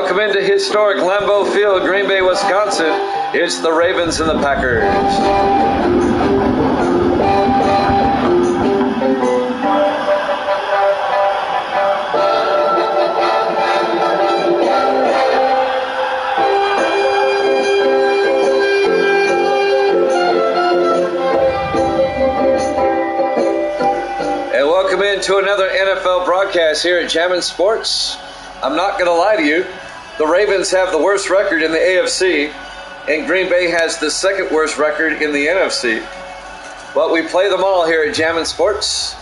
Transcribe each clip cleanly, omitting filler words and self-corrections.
welcome into historic Lambeau Field, Green Bay, Wisconsin. It's the Ravens and the Packers. Welcome into another NFL broadcast here at Jammin' Sports. I'm not going to lie to you. The Ravens have the worst record in the AFC, and Green Bay has the second worst record in the NFC. But we play them all here at Jammin' Sports.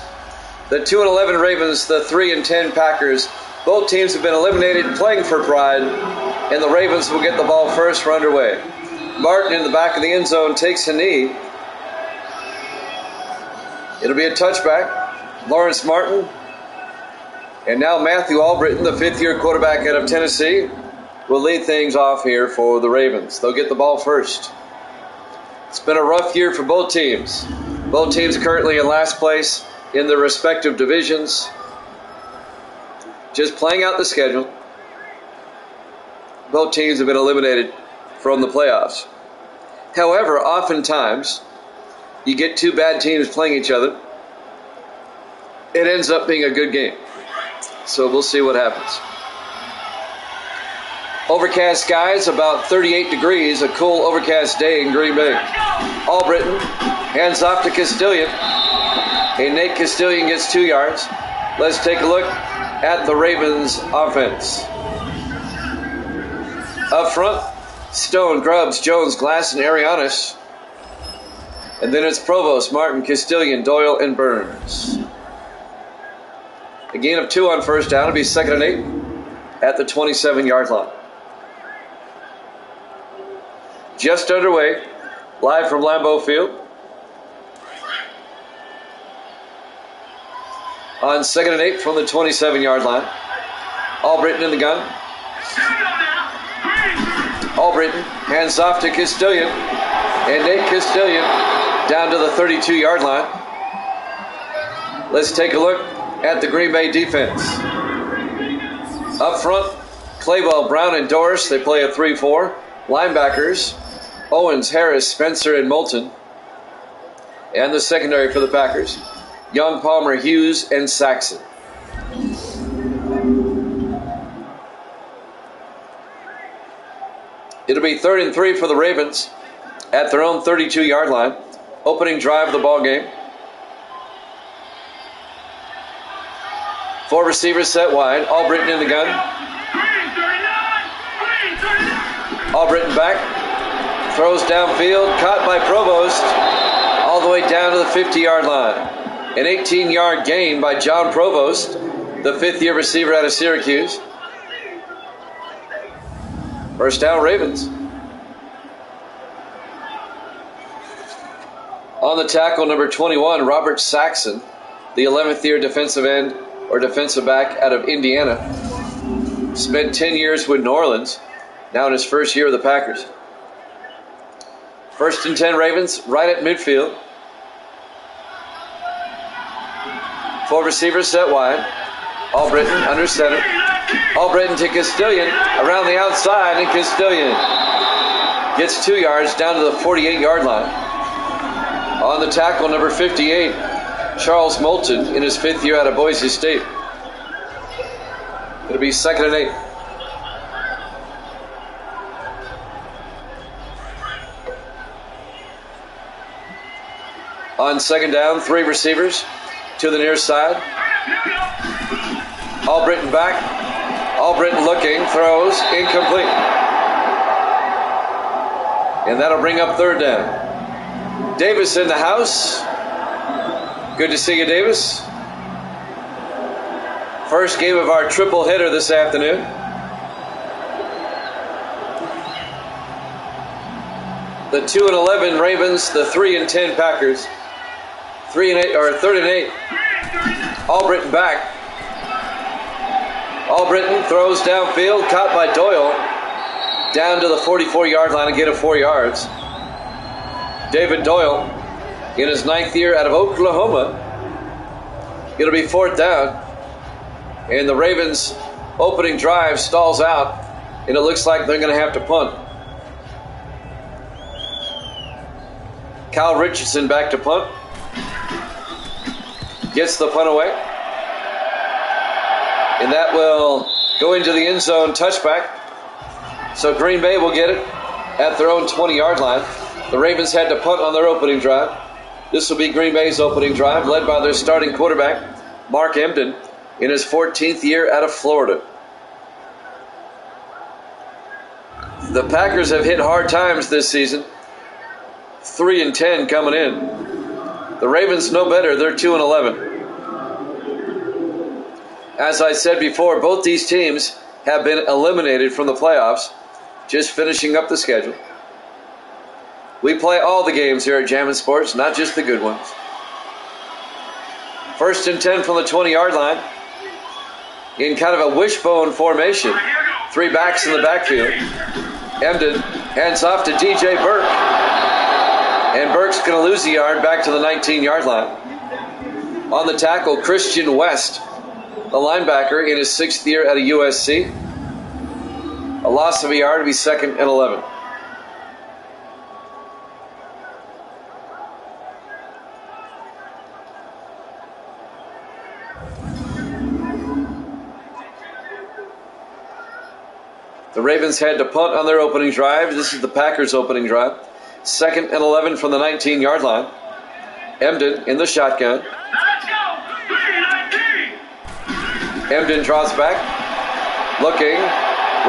The 2-11 Ravens, the 3-10 Packers. Both teams have been eliminated, playing for pride, and the Ravens will get the ball first. We're underway. Martin in the back of the end zone takes a knee. It'll be a touchback. Lawrence Martin, and now Matthew Albritton, the fifth-year quarterback out of Tennessee, will lead things off here for the Ravens. They'll get the ball first. It's been a rough year for both teams. Both teams currently in last place in their respective divisions. Just playing out the schedule. Both teams have been eliminated from the playoffs. However, oftentimes, you get two bad teams playing each other. It ends up being a good game. So we'll see what happens. Overcast skies, about 38 degrees, a cool overcast day in Green Bay. Albritton hands off to Castilian. And Nate Castilian gets 2 yards. Let's take a look at the Ravens offense. Up front, Stone, Grubbs, Jones, Glass, and Arianis. And then it's Provost, Martin, Castilian, Doyle, and Burns. A gain of 2 on first down. It'll be 2nd and 8 at the 27-yard line. Just underway, live from Lambeau Field. On 2nd and 8 from the 27-yard line. Albritton in the gun. Albritton hands off to Castilian. And Nate Castilian down to the 32-yard line. Let's take a look at the Green Bay defense. Up front, Claybell, Brown, and Doris. They play a 3-4. Linebackers, Owens, Harris, Spencer, and Moulton. And the secondary for the Packers, Young, Palmer, Hughes, and Saxon. It'll be 3rd and 3 for the Ravens at their own 32-yard line. Opening drive of the ball game. 4 receivers set wide. Albritton in the gun. Albritton back. Throws downfield. Caught by Provost. All the way down to the 50-yard line. An 18-yard gain by John Provost, the 5th-year receiver out of Syracuse. First down, Ravens. On the tackle, number 21, Robert Saxon, the 11th-year defensive end or defensive back out of Indiana. Spent 10 years with New Orleans, now in his first year with the Packers. 1st and 10 Ravens, right at midfield. 4 receivers set wide. Albritton under center. Albritton to Castilian around the outside, and Castilian gets 2 yards down to the 48-yard line. On the tackle, number 58, Charles Moulton in his 5th year out of Boise State. It'll be 2nd and 8. On 2nd down, 3 receivers to the near side. Albritton back. Albritton looking, throws, incomplete. And that'll bring up 3rd down. Davis in the house. Good to see you, Davis. First game of our triple hitter this afternoon. The 2-11 Ravens, the 3-10 Packers. 3rd and 8. Albritton back. Albritton throws downfield, caught by Doyle, down to the 44-yard line and get 4 yards. David Doyle, in his 9th year out of Oklahoma. It'll be 4th down. And the Ravens' opening drive stalls out and it looks like they're going to have to punt. Kyle Richardson back to punt. Gets the punt away. And that will go into the end zone touchback. So Green Bay will get it at their own 20-yard line. The Ravens had to punt on their opening drive. This will be Green Bay's opening drive, led by their starting quarterback, Mark Emden, in his 14th year out of Florida. The Packers have hit hard times this season. 3-10 coming in. The Ravens know better. They're 2-11. As I said before, both these teams have been eliminated from the playoffs, just finishing up the schedule. We play all the games here at Jammin' Sports, not just the good ones. 1st and 10 from the 20-yard line in kind of a wishbone formation. 3 backs in the backfield. Emden hands off to DJ Burke. And Burke's going to lose a yard back to the 19-yard line. On the tackle, Christian West, the linebacker in his 6th year at a USC. A loss of a yard to be 2nd and 11. The Ravens had to punt on their opening drive. This is the Packers' opening drive. 2nd and 11 from the 19-yard line. Emden in the shotgun. Emden draws back, looking,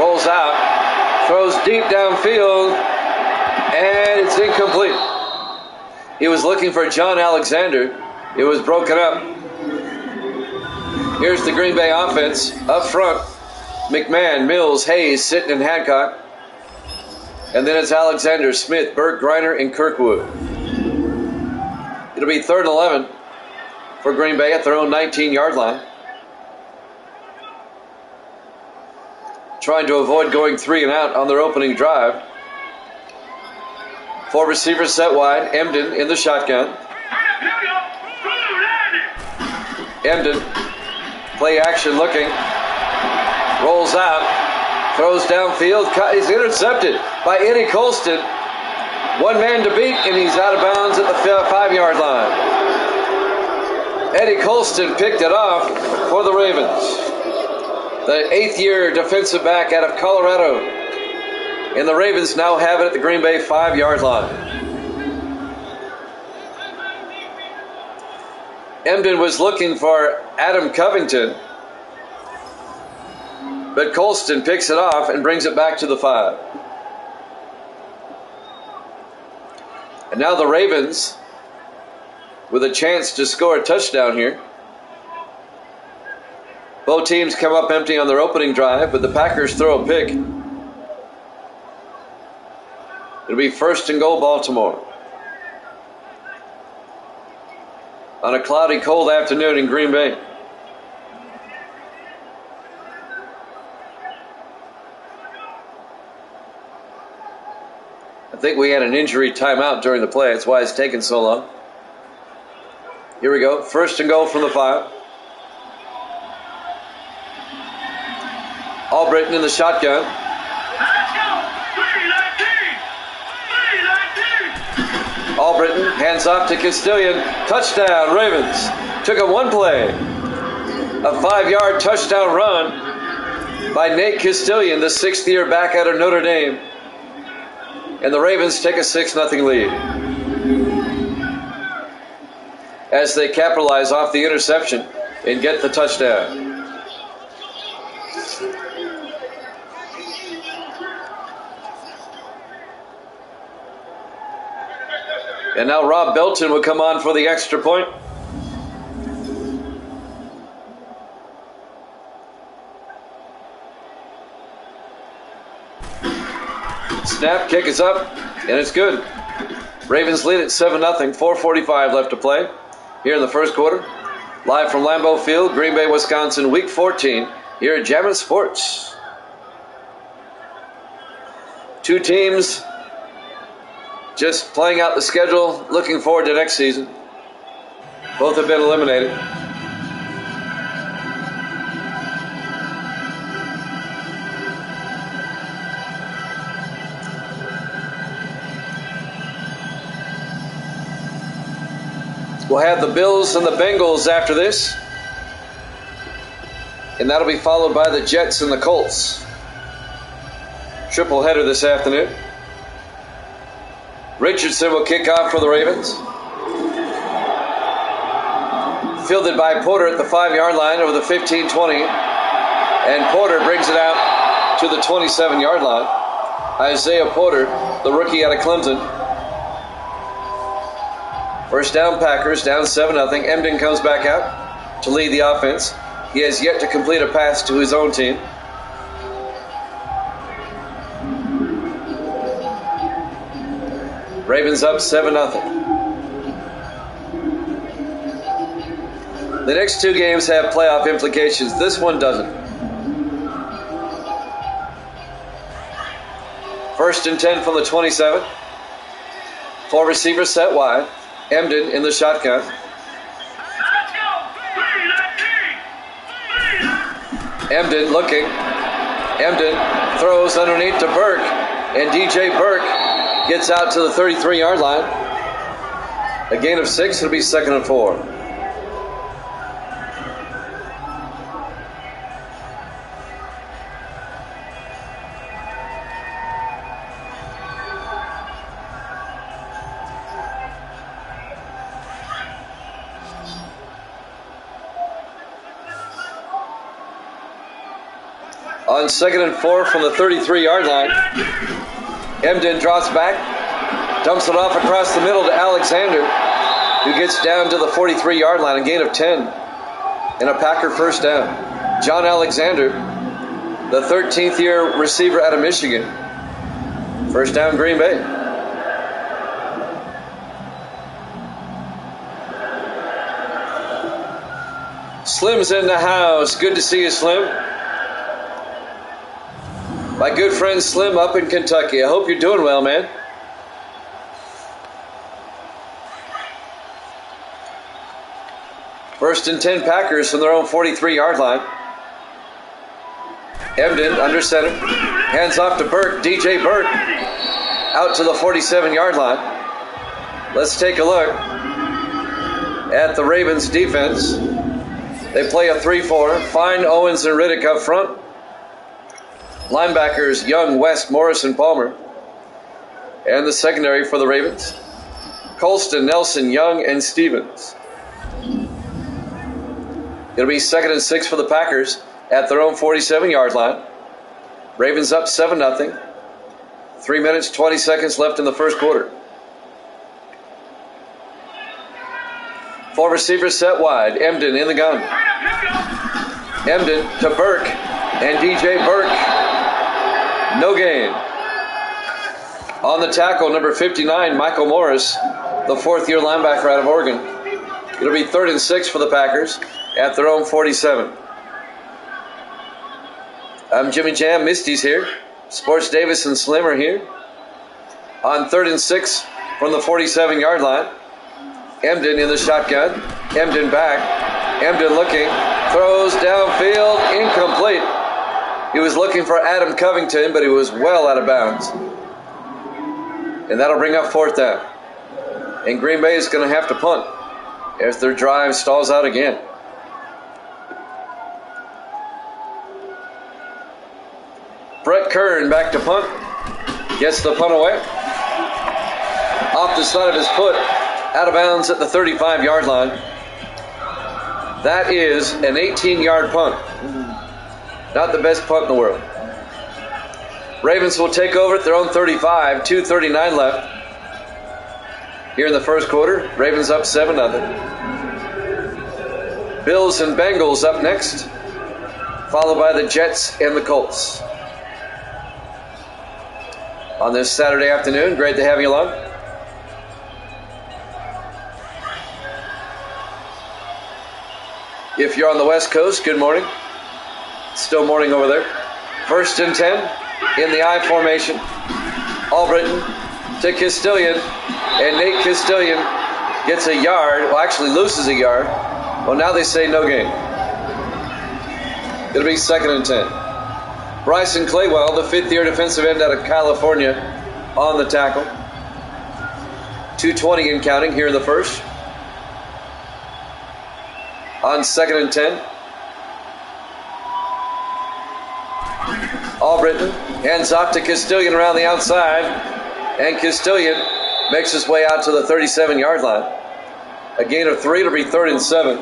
rolls out, throws deep downfield, and it's incomplete. He was looking for John Alexander. It was broken up. Here's the Green Bay offense up front. McMahon, Mills, Hayes, Sitton, and Hancock. And then it's Alexander, Smith, Burke, Griner, and Kirkwood. It'll be 3rd and 11 for Green Bay at their own 19-yard line. Trying to avoid going 3 and out on their opening drive. 4 receivers set wide. Emden in the shotgun. Emden, play action looking. Rolls out, throws downfield, he's intercepted by Eddie Colston. 1 man to beat, and he's out of bounds at the 5-yard line. Eddie Colston picked it off for the Ravens. The 8th-year defensive back out of Colorado. And the Ravens now have it at the Green Bay 5-yard line. Emden was looking for Adam Covington, but Colston picks it off and brings it back to the 5. And now the Ravens with a chance to score a touchdown here. Both teams come up empty on their opening drive, but the Packers throw a pick. It'll be 1st and goal, Baltimore. On a cloudy, cold afternoon in Green Bay. I think we had an injury timeout during the play. That's why it's taken so long. Here we go. 1st and goal from the 5. Albritton in the shotgun. Albritton hands off to Castilian. Touchdown, Ravens. Took a 1 play. A 5-yard touchdown run by Nate Castilian, the 6th-year back out of Notre Dame. And the Ravens take a 6-0 lead as they capitalize off the interception and get the touchdown. And now Rob Belton will come on for the extra point. Snap, kick is up, and it's good. Ravens lead at 7-0, 4:45 left to play here in the first quarter. Live from Lambeau Field, Green Bay, Wisconsin, Week 14 here at Jammin' Sports. 2 teams just playing out the schedule, looking forward to next season. Both have been eliminated. We'll have the Bills and the Bengals after this. And that'll be followed by the Jets and the Colts. Triple header this afternoon. Richardson will kick off for the Ravens. Fielded by Porter at the 5-yard line over the 15-20. And Porter brings it out to the 27-yard line. Isaiah Porter, the rookie out of Clemson. First down, Packers, down 7-0. Emden comes back out to lead the offense. He has yet to complete a pass to his own team. Ravens up 7-0. The next two games have playoff implications. This one doesn't. First and 10 from the 27. 4 receivers set wide. Emden in the shotgun. Emden looking. Emden throws underneath to Burke. And DJ Burke gets out to the 33-yard line. A gain of 6. It'll be 2nd and 4. On 2nd and 4 from the 33-yard line, Emden drops back, dumps it off across the middle to Alexander, who gets down to the 43-yard line, a gain of 10, and a Packer first down. John Alexander, the 13th year receiver out of Michigan. First down, Green Bay. Slim's in the house. Good to see you, Slim. My good friend Slim up in Kentucky. I hope you're doing well, man. First and 10 Packers from their own 43-yard line. Emden under center. Hands off to Burke. DJ Burke out to the 47-yard line. Let's take a look at the Ravens defense. They play a 3-4. Fine, Owens, and Riddick up front. Linebackers, Young, West, Morris, and Palmer. And the secondary for the Ravens, Colston, Nelson, Young, and Stevens. It'll be 2nd and 6 for the Packers at their own 47-yard line. Ravens up 7-0. 3 minutes, 20 seconds left in the first quarter. 4 receivers set wide. Emden in the gun. Emden to Burke. And DJ Burke. No gain. On the tackle, number 59, Michael Morris, the 4th-year linebacker out of Oregon. It'll be 3rd and 6 for the Packers at their own 47. I'm Jimmy Jam. Misty's here. Sports Davis and Slim are here. On 3rd and 6 from the 47-yard line. Emden in the shotgun. Emden back. Emden looking. Throws downfield. Incomplete. He was looking for Adam Covington, but he was well out of bounds. And that'll bring up 4th down. And Green Bay is going to have to punt as their drive stalls out again. Brett Kern back to punt. Gets the punt away. Off the side of his foot. Out of bounds at the 35-yard line. That is an 18-yard punt. Not the best punt in the world. Ravens will take over at their own 35. 2:39 left. Here in the first quarter. Ravens up 7-0. Bills and Bengals up next. Followed by the Jets and the Colts. On this Saturday afternoon. Great to have you along. If you're on the West Coast, good morning. Still morning over there. 1st and 10 in the I formation. Albritton to Castilian. And Nate Castilian gets a yard. Well, actually loses a yard. Well, now they say no gain. It'll be 2nd and 10. Bryson Claywell, the 5th-year defensive end out of California, on the tackle. 2:20 and counting here in the first. on 2nd and 10. Albritton hands off to Castilian around the outside, and Castilian makes his way out to the 37-yard line. A gain of 3 to be 3rd and 7.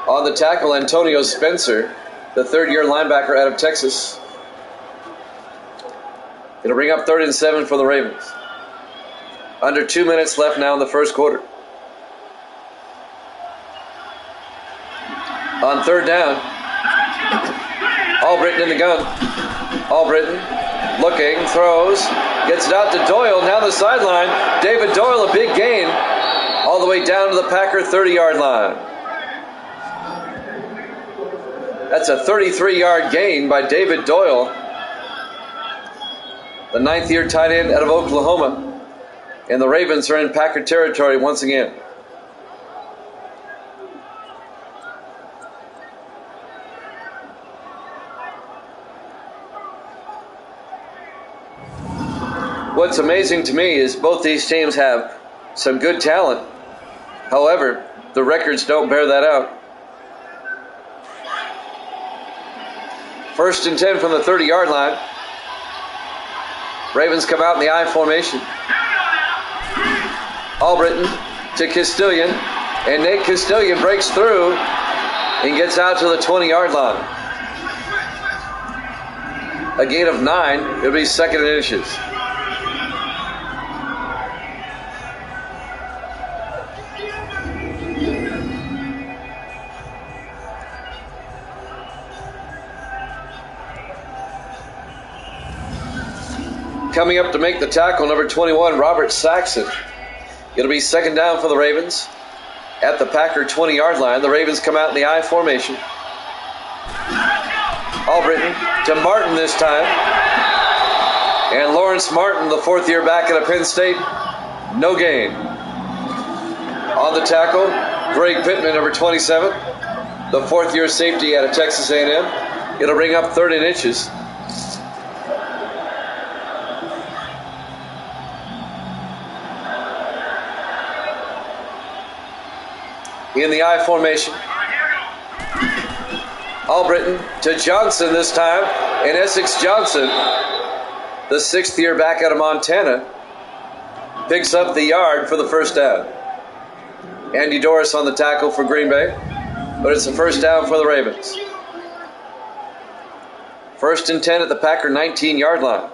On the tackle, Antonio Spencer, the third-year linebacker out of Texas. It'll bring up 3rd and 7 for the Ravens. Under 2 minutes left now in the first quarter. On 3rd down, Albritton in the gun. Albritton looking, throws, gets it out to Doyle, down the sideline. David Doyle, a big gain, all the way down to the Packer 30-yard line. That's a 33-yard gain by David Doyle, the 9th-year tight end out of Oklahoma. And the Ravens are in Packer territory once again. What's amazing to me is both these teams have some good talent. However, the records don't bear that out. 1st and 10 from the 30-yard line. Ravens come out in the I formation. Albritton to Castilian, and Nate Castilian breaks through and gets out to the 20-yard line. A gain of 9. It'll be 2nd and inches. Coming up to make the tackle, number 21, Robert Saxon. It'll be 2nd down for the Ravens at the Packer 20-yard line. The Ravens come out in the I formation. Albritton to Martin this time. And Lawrence Martin, the 4th-year back out of Penn State, no gain. On the tackle, Greg Pittman, number 27, the 4th-year safety out of Texas A&M. It'll bring up 3rd and inches. In the I formation. Albritton to Johnson this time, and Essex Johnson, the 6th-year back out of Montana, picks up the yard for the 1st down. Andy Doris on the tackle for Green Bay, but it's a 1st down for the Ravens. 1st and 10 at the Packer 19-yard line.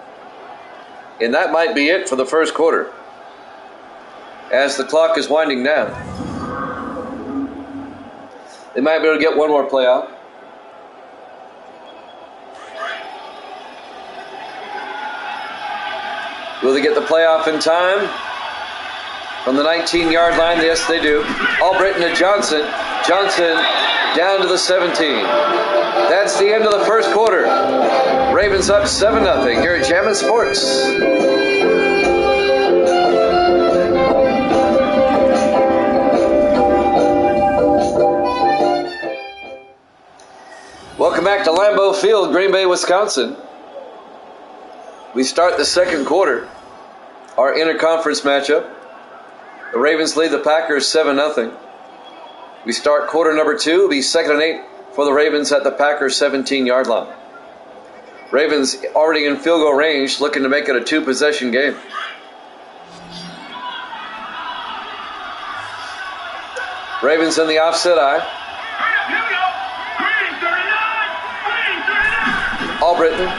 And that might be it for the first quarter, as the clock is winding down. They might be able to get one more play out. Will they get the playoff in time? From the 19-yard line, yes, they do. Albritton to Johnson. Johnson down to the 17. That's the end of the first quarter. Ravens up 7-0 here at Jammin' Sports. Welcome back to Lambeau Field, Green Bay, Wisconsin. We start the second quarter, our interconference matchup. The Ravens lead the Packers 7-0. We start quarter number 2. It'll be 2nd and 8 for the Ravens at the Packers 17-yard line. Ravens already in field goal range, looking to make it a 2-possession game. Ravens in the offset eye. Albritton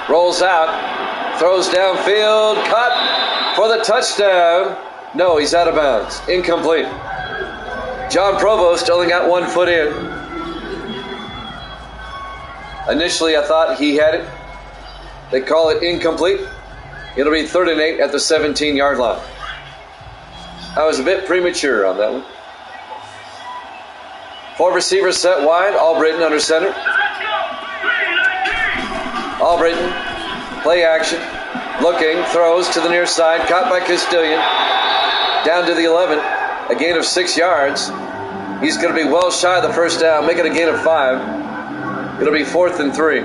rolls out, throws downfield, caught for the touchdown. No, he's out of bounds. Incomplete. John Provost only got 1 foot in. Initially, I thought he had it. They call it incomplete. It'll be 3rd and 8 at the 17-yard line. I was a bit premature on that one. 4 receivers set wide. Albritton under center. Albritton, play action, looking, throws to the near side, caught by Castilian, down to the 11, a gain of 6 yards. He's going to be well shy of the first down, make it a gain of 5. It'll be 4th and 3.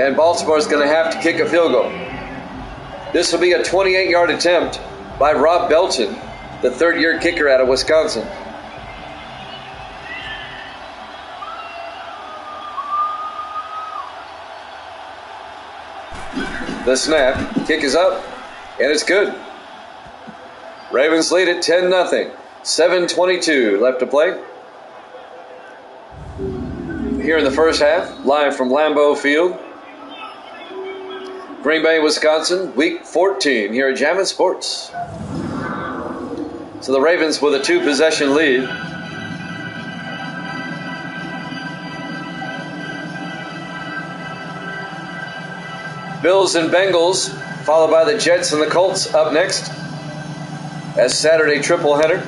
And Baltimore's going to have to kick a field goal. This will be a 28-yard attempt by Rob Belton the third-year kicker out of Wisconsin. The snap, kick is up, and it's good. Ravens lead at 10-0. 7:22 left to play. Here in the first half, live from Lambeau Field. Green Bay, Wisconsin, Week 14 here at Jammin' Sports. So the Ravens with a 2-possession lead. Bills and Bengals, followed by the Jets and the Colts up next as Saturday triple header.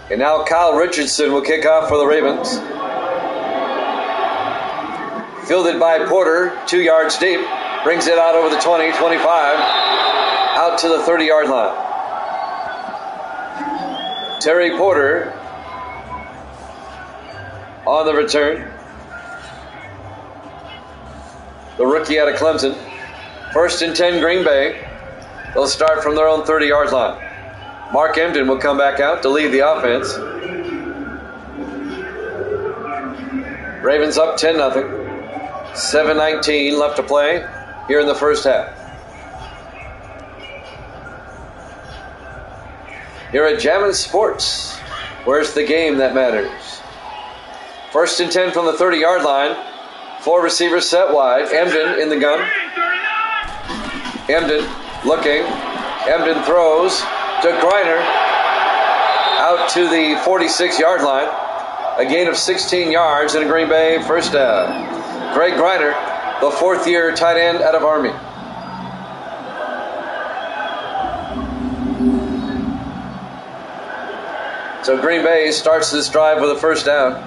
And now Kyle Richardson will kick off for the Ravens. Fielded by Porter, 2 yards deep. Brings it out over the 20, 25. Out to the 30-yard line. Terry Porter on the return. The rookie out of Clemson. 1st and 10 Green Bay. They'll start from their own 30-yard line. Mark Emden will come back out to lead the offense. Ravens up 10-0. 7:19 left to play here in the first half. Here at Jammin' Sports, where's the game that matters? 1st and 10 from the 30-yard line. 4 receivers set wide. Emden in the gun. Emden looking. Emden throws to Griner out to the 46-yard line. A gain of 16 yards in a Green Bay first down. Greg Griner, the 4th-year tight end out of Army. So Green Bay starts this drive with a first down.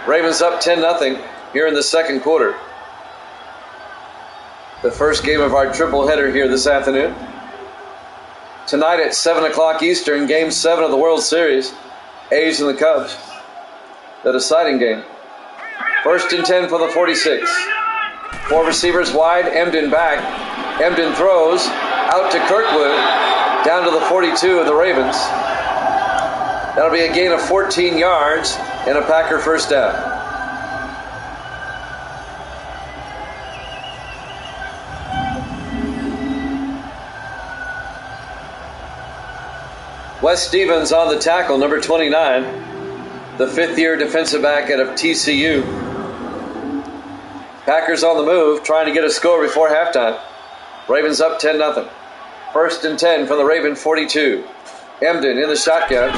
Ravens up 10-0 here in the second quarter. The first game of our triple header here this afternoon. Tonight at 7 o'clock Eastern, Game 7 of the World Series, A's and the Cubs. The deciding game. 1st and 10 for the 46. 4 receivers wide, Emden back. Emden throws out to Kirkwood, down to the 42 of the Ravens. That'll be a gain of 14 yards and a Packer first down. Wes Stevens on the tackle, number 29, the 5th-year defensive back out of TCU. Packers on the move, trying to get a score before halftime. Ravens up 10-0. 1st and 10 from the Raven 42. Emden in the shotgun.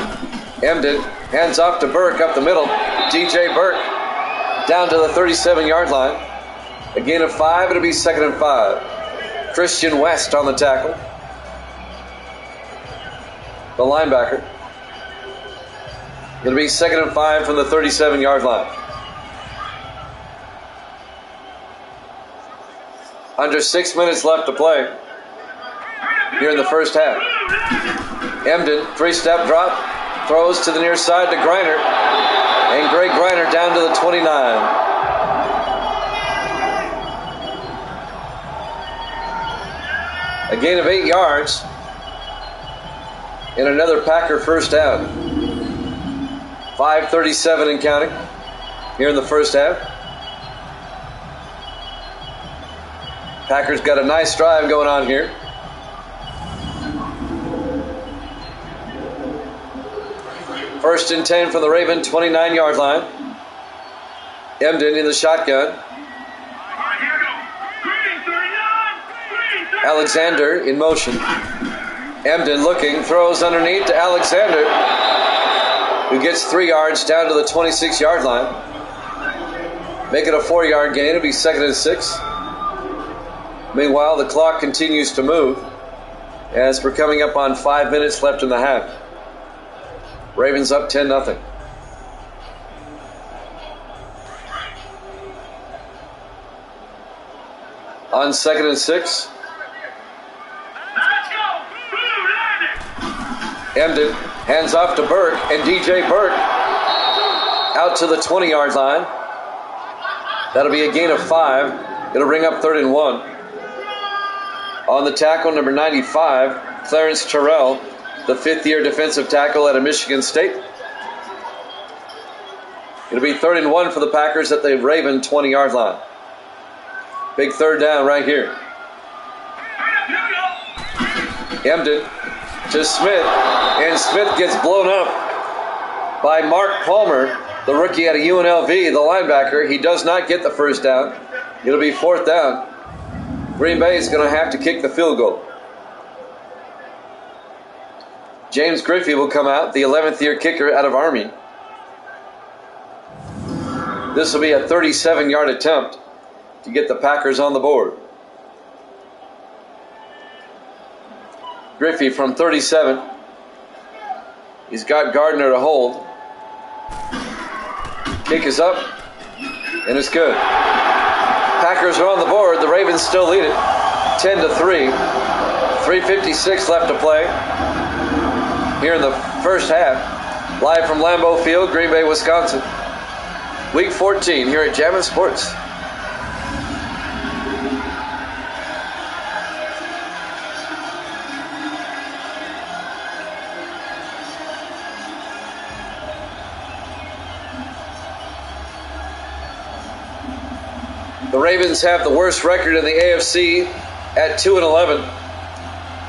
Emden hands off to Burke up the middle. DJ Burke down to the 37-yard line. A gain of 5, it'll be 2nd and 5. Christian West on the tackle. The linebacker. It'll be 2nd and 5 from the 37-yard line. Under 6 minutes left to play here in the first half. Emden, 3-step drop, throws to the near side to Griner. And Greg Griner down to the 29. A gain of 8 yards. And another Packer first down. 5:37 and counting here in the first half. Packers got a nice drive going on here. First and 10 from the Raven 29-yard line. Emden in the shotgun. Alexander in motion. Emden looking, throws underneath to Alexander, who gets 3 yards down to the 26-yard line. Make it a 4-yard gain. It'll be 2nd and 6. Meanwhile, the clock continues to move as we're coming up on 5 minutes left in the half. Ravens up 10-0. On 2nd and 6. Emden hands off to Burke, and DJ Burke out to the 20-yard line. That'll be a gain of 5. It'll bring up 3rd and 1. On the tackle, number 95, Clarence Terrell, the 5th-year defensive tackle out of Michigan State. It'll be 3rd and 1 for the Packers at the Raven 20-yard line. Big 3rd down right here. Emden to Smith, and Smith gets blown up by Mark Palmer, the rookie out of UNLV, the linebacker. He does not get the first down. It'll be 4th down. Green Bay is going to have to kick the field goal. James Griffey will come out, the 11th-year kicker out of Army. This will be a 37-yard attempt to get the Packers on the board. Griffey from 37. He's got Gardner to hold. Kick is up, and it's good. Packers are on the board. The Ravens still lead it 10-3. 3:56 left to play here in the first half. Live from Lambeau Field, Green Bay, Wisconsin. Week 14 here at Jammin' Sports. The Ravens have the worst record in the AFC at 2-11.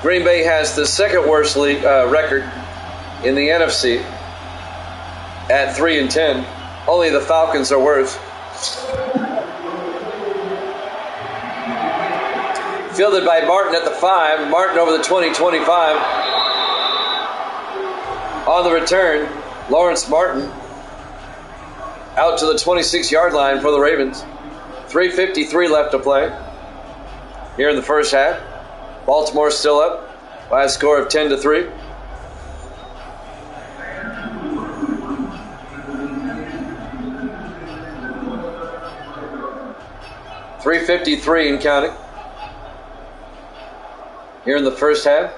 Green Bay has the second worst record in the NFC at 3-10. Only the Falcons are worse. Fielded by Martin at the 5. Martin over the 20-25. On the return, Lawrence Martin out to the 26-yard line for the Ravens. 3:53 left to play here in the first half. Baltimore still up by a score of 10-3. .353 and counting here in the first half.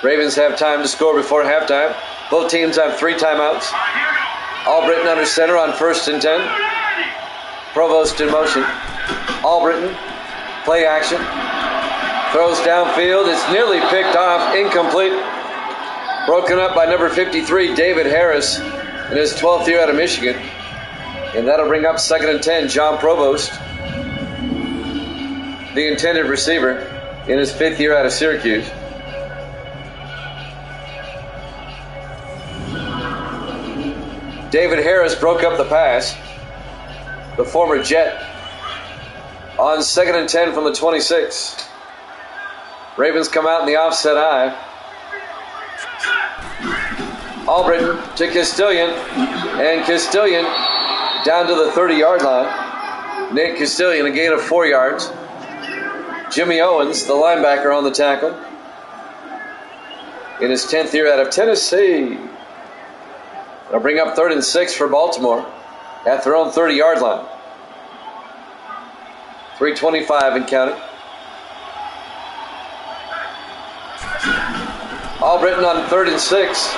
Ravens have time to score before halftime. Both teams have 3 timeouts. Albritton under center on 1st and 10. Provost in motion. Albritton, play action. Throws downfield. It's nearly picked off. Incomplete. Broken up by number 53, David Harris, in his 12th year out of Michigan. And that'll bring up 2nd and 10, John Provost, the intended receiver, in his 5th year out of Syracuse. David Harris broke up the pass, the former Jet, on 2nd and 10 from the 26. Ravens come out in the offset eye. Albritton to Castilian, and Castilian down to the 30-yard line. Nate Castilian, a gain of 4 yards. Jimmy Owens, the linebacker, on the tackle in his 10th year out of Tennessee. They'll bring up 3rd and 6 for Baltimore at their own 30-yard line. 3:25 and counting. Albritton on 3rd and 6.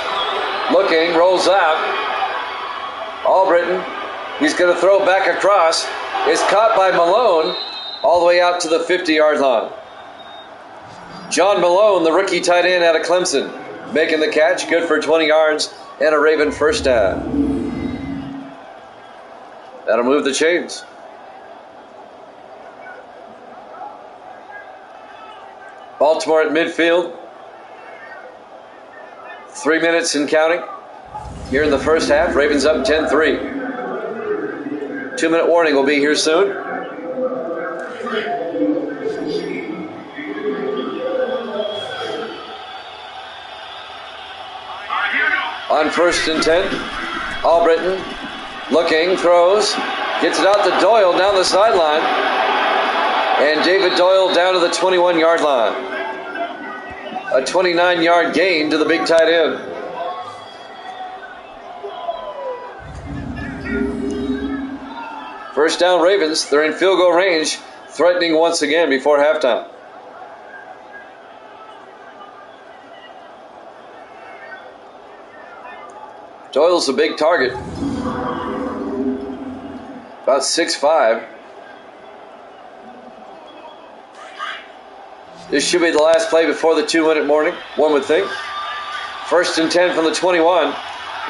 Looking, rolls out. Albritton, he's going to throw back across. Is caught by Malone all the way out to the 50-yard line. John Malone, the rookie tight end out of Clemson, making the catch. Good for 20 yards and a Raven first down. That'll move the chains. Baltimore at midfield. 3 minutes and counting here in the first half. Ravens up 10-3. 2-minute warning will be here soon. On 1st and 10, Albritton looking, throws, gets it out to Doyle down the sideline, and David Doyle down to the 21-yard line. A 29-yard gain to the big tight end. First down Ravens. They're in field goal range, threatening once again before halftime. Doyle's a big target. About 6'5". This should be the last play before the 2-minute warning, one would think. 1st and 10 from the 21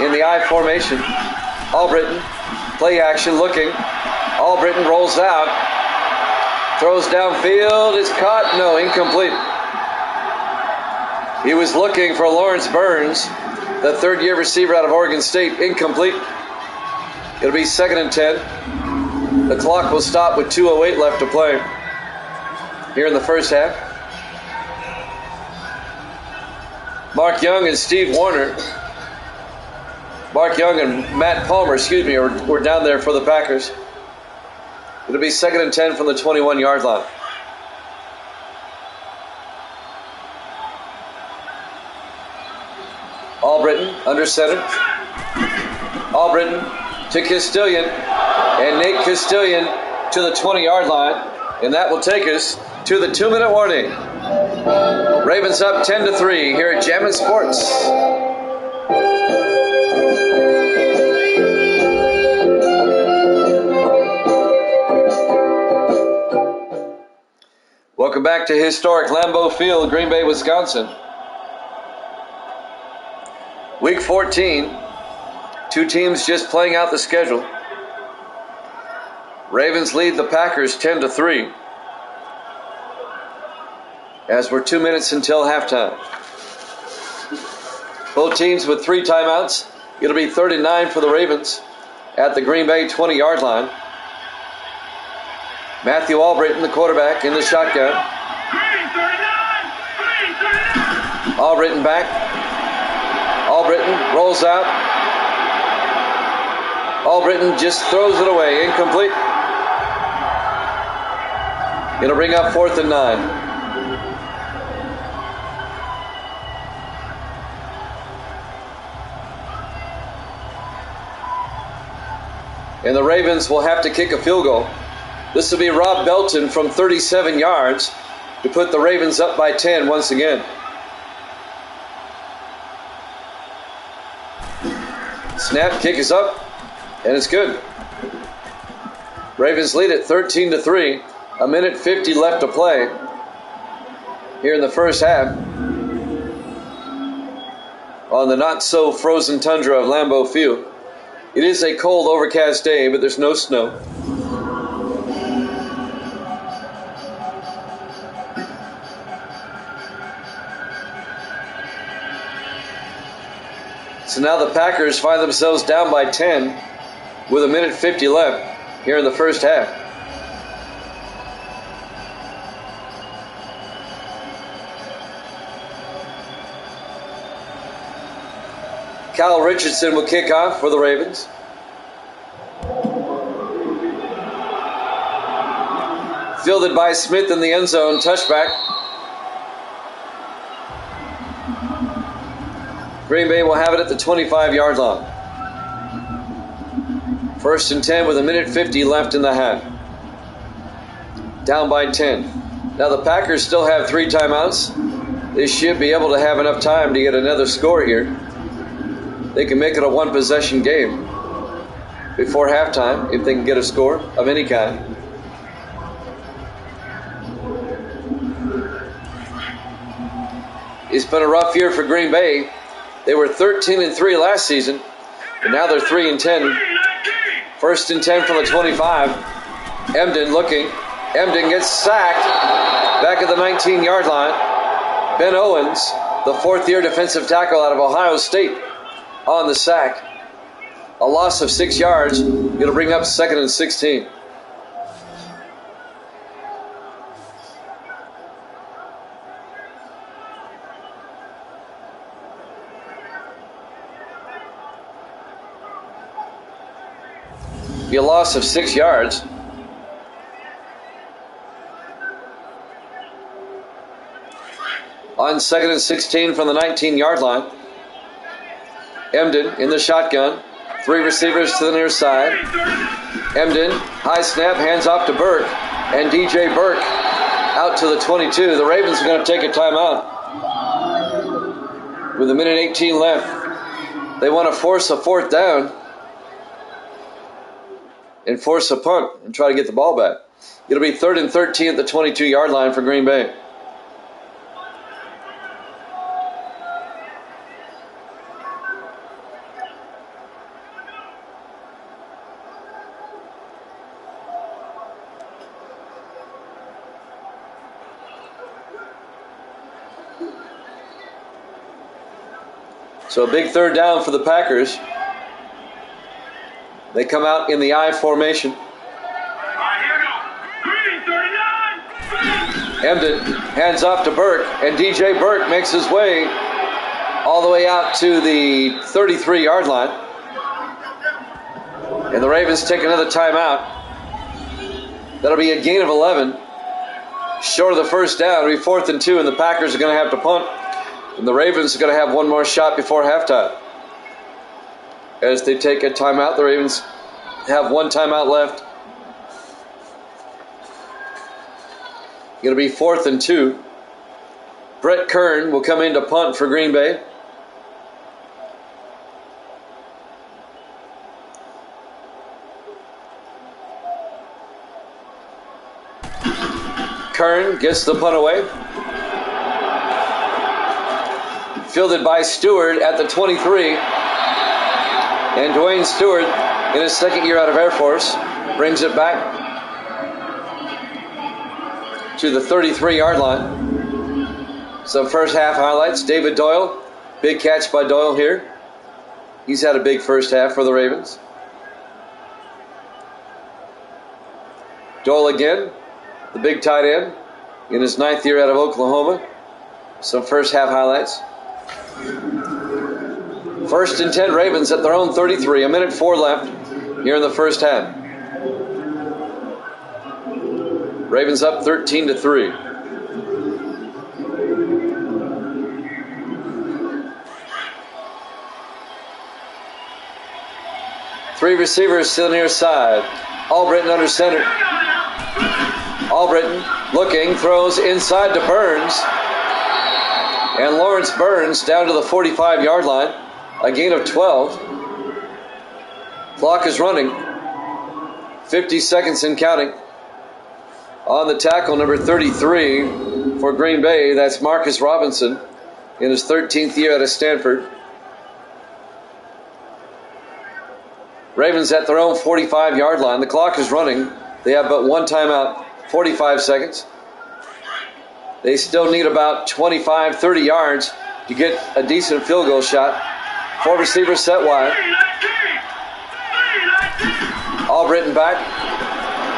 in the I formation. Albritton, play action, looking. Albritton rolls out. Throws downfield. It's caught. No, incomplete. He was looking for Lawrence Burns, the third-year receiver out of Oregon State. Incomplete. It'll be 2nd and 10. The clock will stop with 2:08 left to play here in the first half. Mark Young and Steve Warner. Mark Young and Matt Palmer, were down there for the Packers. It'll be 2nd and 10 from the 21-yard line. Albritton under center. Albritton to Castilian. And Nate Castilian to the 20-yard line. And that will take us to the 2-minute warning. Ravens up 10-3 here at Jammin' Sports. Welcome back to historic Lambeau Field, Green Bay, Wisconsin. Week 14, two teams just playing out the schedule. Ravens lead the Packers 10-3. As we're 2 minutes until halftime. Both teams with 3 timeouts. It'll be 3rd and 9 for the Ravens at the Green Bay 20-yard line. Matthew Albritton, the quarterback, in the shotgun. Albritton back. Albritton rolls out. Albritton just throws it away. Incomplete. It'll bring up 4th and 9. And the Ravens will have to kick a field goal. This will be Rob Belton from 37 yards to put the Ravens up by 10 once again. Snap, kick is up, and it's good. Ravens lead it 13-3. 1:50 left to play here in the first half on the not-so-frozen tundra of Lambeau Field. It is a cold, overcast day, but there's no snow. So now the Packers find themselves down by 10 with 1:50 left here in the first half. Kyle Richardson will kick off for the Ravens. Fielded by Smith in the end zone, touchback. Green Bay will have it at the 25-yard line. 1st and 10 with 1:50 left in the half. Down by 10. Now the Packers still have 3 timeouts. They should be able to have enough time to get another score here. They can make it a one-possession game before halftime if they can get a score of any kind. It's been a rough year for Green Bay. They were 13-3 last season, but now they're 3-10. 1st and 10 from the 25. Emden looking. Emden gets sacked back at the 19-yard line. Ben Owens, the 4th-year defensive tackle out of Ohio State, on the sack. A loss of 6 yards. It'll bring up 2nd and 16. Be a loss of 6 yards. On 2nd and 16 from the 19-yard line. Emden in the shotgun. 3 receivers to the near side. Emden, high snap, hands off to Burke. And DJ Burke out to the 22. The Ravens are going to take a timeout with 1:18 left. They want to force a fourth down and force a punt and try to get the ball back. It'll be 3rd and 13 at the 22-yard line for Green Bay. So a big third down for the Packers. They come out in the I formation. Emden hands off to Burke, and DJ Burke makes his way all the way out to the 33-yard line. And the Ravens take another timeout. That'll be a gain of 11. Short of the first down, it'll be 4th and 2, and the Packers are going to have to punt. And the Ravens are going to have one more shot before halftime. As they take a timeout, the Ravens have one timeout left. Going to be 4th and 2. Brett Kern will come in to punt for Green Bay. Kern gets the punt away. Fielded by Stewart at the 23. And Dwayne Stewart, in his second year out of Air Force, brings it back to the 33-yard line. Some first half highlights. David Doyle, big catch by Doyle here. He's had a big first half for the Ravens. Doyle again, the big tight end, in his 9th year out of Oklahoma. Some first half highlights. 1st and 10 Ravens at their own 33. 1:04 left here in the first half. Ravens up 13-3. Three receivers to the near side. Albritton under center. Albritton looking, throws inside to Burns. And Lawrence Burns down to the 45-yard line. A gain of 12. Clock is running. 50 seconds and counting. On the tackle, number 33 for Green Bay, that's Marcus Robinson in his 13th year out of Stanford. Ravens at their own 45-yard line. The clock is running. They have but one timeout, 45 seconds. They still need about 25, 30 yards to get a decent field goal shot. 4 receivers set wide. Albritton back.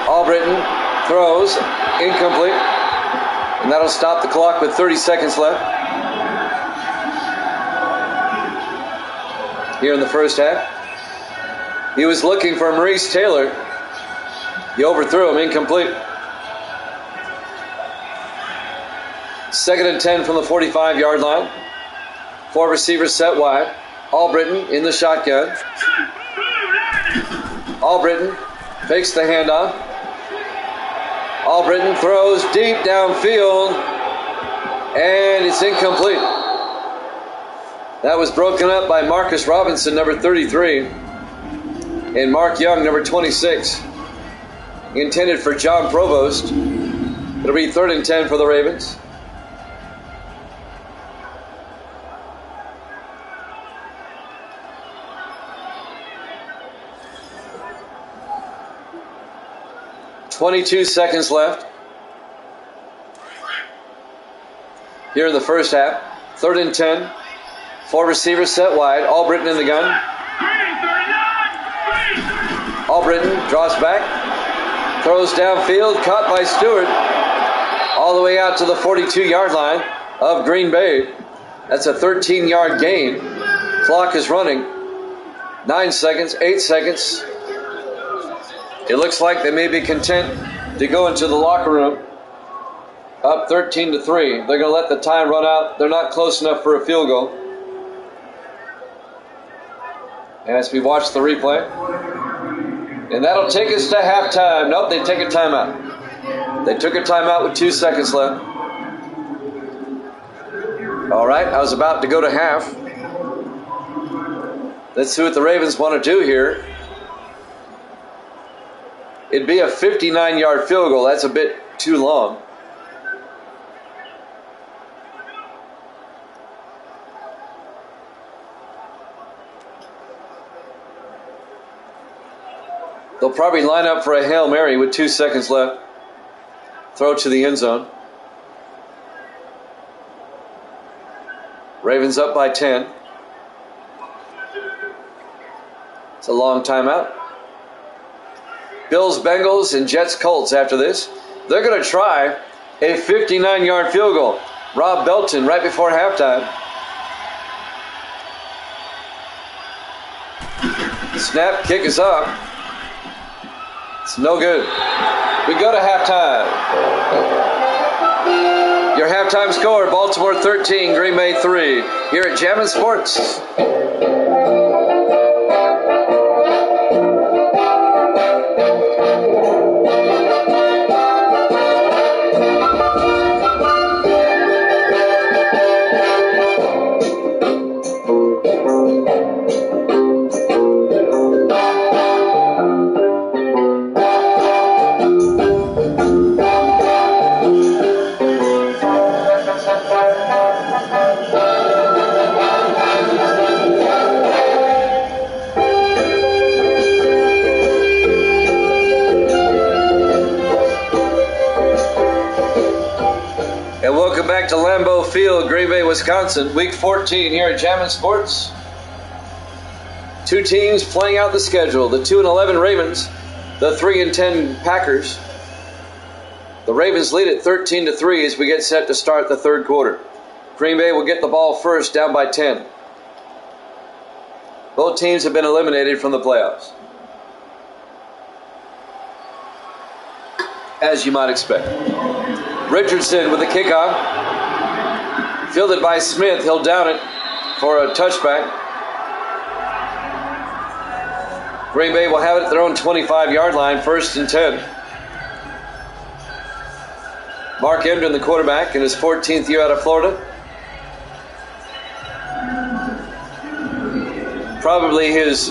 Albritton throws, incomplete. And that'll stop the clock with 30 seconds left. Here in the first half. He was looking for Maurice Taylor. He overthrew him, incomplete. 2nd and 10 from the 45-yard line. 4 receivers set wide. Albritton in the shotgun. Albritton fakes the handoff. Albritton throws deep downfield, and it's incomplete. That was broken up by Marcus Robinson, number 33, and Mark Young, number 26. Intended for John Provost. It'll be 3rd and 10 for the Ravens. .22 seconds left here in the first half. 3rd and 10. 4 receivers set wide. Albritton in the gun. Albritton draws back. Throws downfield. Caught by Stewart. All the way out to the 42-yard line of Green Bay. That's a 13-yard gain. Clock is running. 9 seconds. 8 seconds. It looks like they may be content to go into the locker room up 13-3. They're going to let the time run out. They're not close enough for a field goal. As we watch the replay. And that'll take us to halftime. Nope, they take a timeout. They took a timeout with 2 seconds left. All right, I was about to go to half. Let's see what the Ravens want to do here. It'd be a 59-yard field goal. That's a bit too long. They'll probably line up for a Hail Mary with 2 seconds left. Throw to the end zone. Ravens up by 10. It's a long timeout. Bills, Bengals, and Jets, Colts after this. They're going to try a 59-yard field goal. Rob Belton right before halftime. Snap, kick is up. It's no good. We go to halftime. Your halftime score, Baltimore 13, Green Bay 3. Here at Jammin' Sports. Back to Lambeau Field, Green Bay, Wisconsin, Week 14 here at Jammin' Sports. Two teams playing out the schedule, the 2-11 Ravens, the 3-10 Packers. The Ravens lead at 13-3 as we get set to start the third quarter. Green Bay will get the ball first, down by 10. Both teams have been eliminated from the playoffs, as you might expect. Richardson with the kickoff. Fielded by Smith. He'll down it for a touchback. Green Bay will have it at their own 25-yard line, 1st and 10. Mark Emden, the quarterback, in his 14th year out of Florida. Probably it is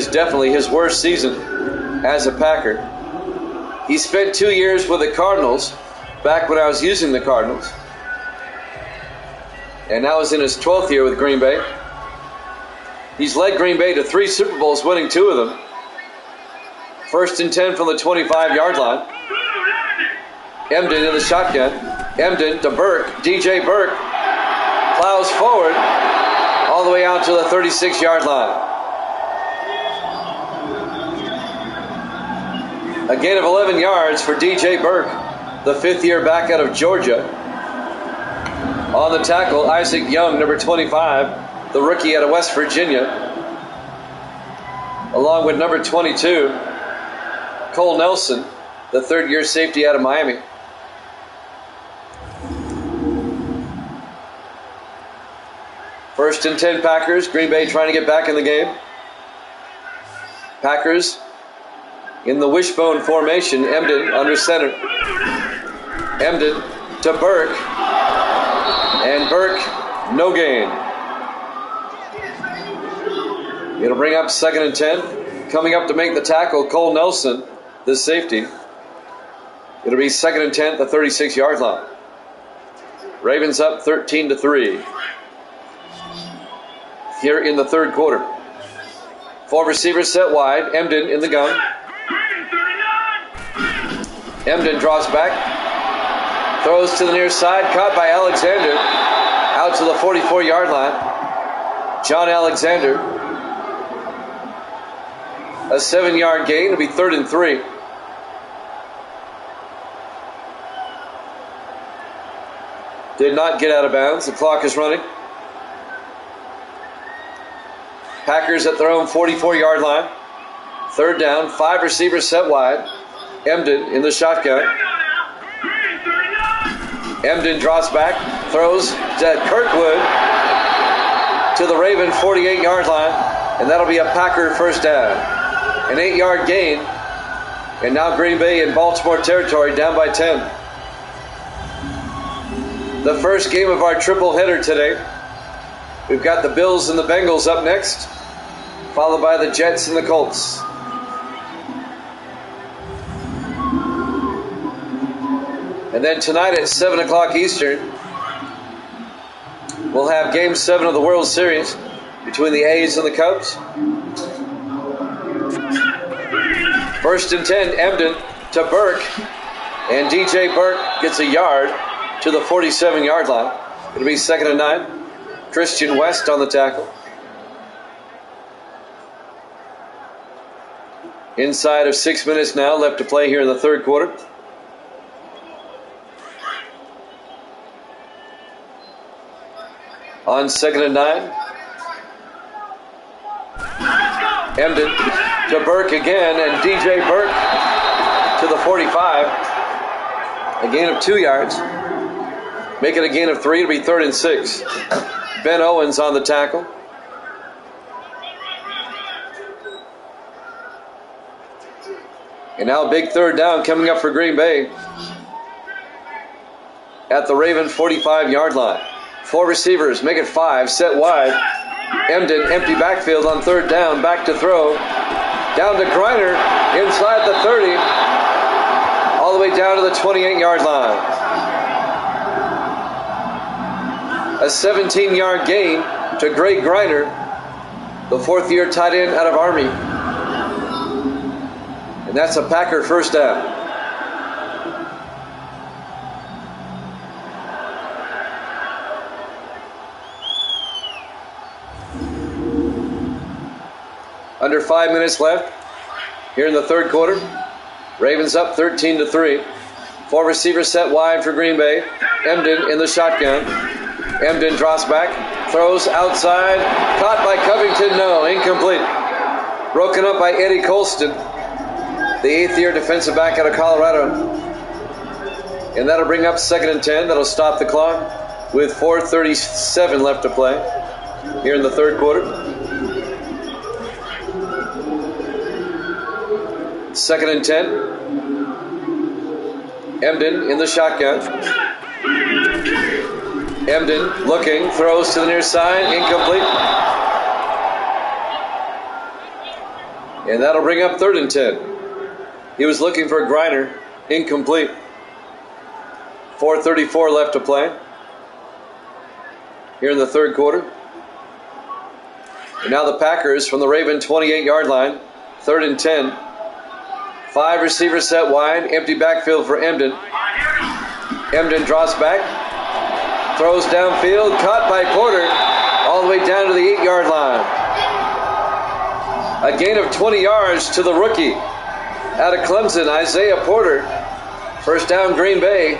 definitely his worst season as a Packer. He spent 2 years with the Cardinals, back when I was using the Cardinals. And now is in his 12th year with Green Bay. He's led Green Bay to 3 Super Bowls, winning 2 of them. 1st and 10 from the 25-yard line. Emden in the shotgun. Emden to Burke. DJ Burke plows forward all the way out to the 36-yard line. A gain of 11 yards for DJ Burke, the 5th-year back out of Georgia. On the tackle, Isaac Young, number 25, the rookie out of West Virginia, along with number 22, Cole Nelson, the 3rd-year safety out of Miami. First and 10 Packers. Green Bay trying to get back in the game. Packers in the wishbone formation. Emden under center. Emden to Burke. And Burke, no gain. It'll bring up 2nd and 10. Coming up to make the tackle, Cole Nelson, the safety. It'll be 2nd and 10 at the 36-yard line. Ravens up 13-3. Here in the third quarter. 4 receivers set wide. Emden in the gun. Emden drops back. Throws to the near side. Caught by Alexander. Out to the 44-yard line. John Alexander. A 7-yard gain. It'll be 3rd and 3. Did not get out of bounds. The clock is running. Packers at their own 44-yard line. 3rd down. 5 receivers set wide. Emden in the shotgun. Emden drops back. Throws to Kirkwood to the Raven 48-yard line. And that'll be a Packer first down. An 8-yard gain. And now Green Bay in Baltimore territory down by 10. The first game of our triple header today. We've got the Bills and the Bengals up next. followed by the Jets and the Colts. And then tonight at 7 o'clock Eastern, we'll have Game 7 of the World Series between the A's and the Cubs. First and 10, Emden to Burke. And DJ Burke gets a yard to the 47-yard line. It'll be 2nd and 9. Christian West on the tackle. Inside of 6 minutes now left to play here in the third quarter. On 2nd and 9. Emden to Burke again, and DJ Burke to the 45. A gain of 2 yards. Make it a gain of 3. It'll be 3rd and 6. Ben Owens on the tackle. And now a big third down coming up for Green Bay at the Raven 45-yard line. 4 receivers, make it 5, set wide. Emden, empty backfield on third down, back to throw. Down to Griner, inside the 30, all the way down to the 28-yard line. A 17-yard gain to Greg Griner, the 4th-year tight end out of Army. And that's a Packer first down. Under 5 minutes left here in the third quarter. Ravens up 13-3. 4 receivers set wide for Green Bay. Emden in the shotgun. Emden drops back, throws outside, caught by Covington, no, incomplete. Broken up by Eddie Colston, the 8th-year defensive back out of Colorado. And that'll bring up 2nd and 10. That'll stop the clock with 4:37 left to play here in the third quarter. 2nd and 10. Emden in the shotgun. Emden looking, throws to the near side, incomplete. And that'll bring up 3rd and 10. He was looking for a Griner, incomplete. 4:34 left to play here in the third quarter. And now the Packers from the Raven 28-yard line, 3rd and 10. 5 receivers set wide, empty backfield for Emden. Emden drops back, throws downfield, caught by Porter, all the way down to the 8-yard line. A gain of 20 yards to the rookie out of Clemson, Isaiah Porter. First down, Green Bay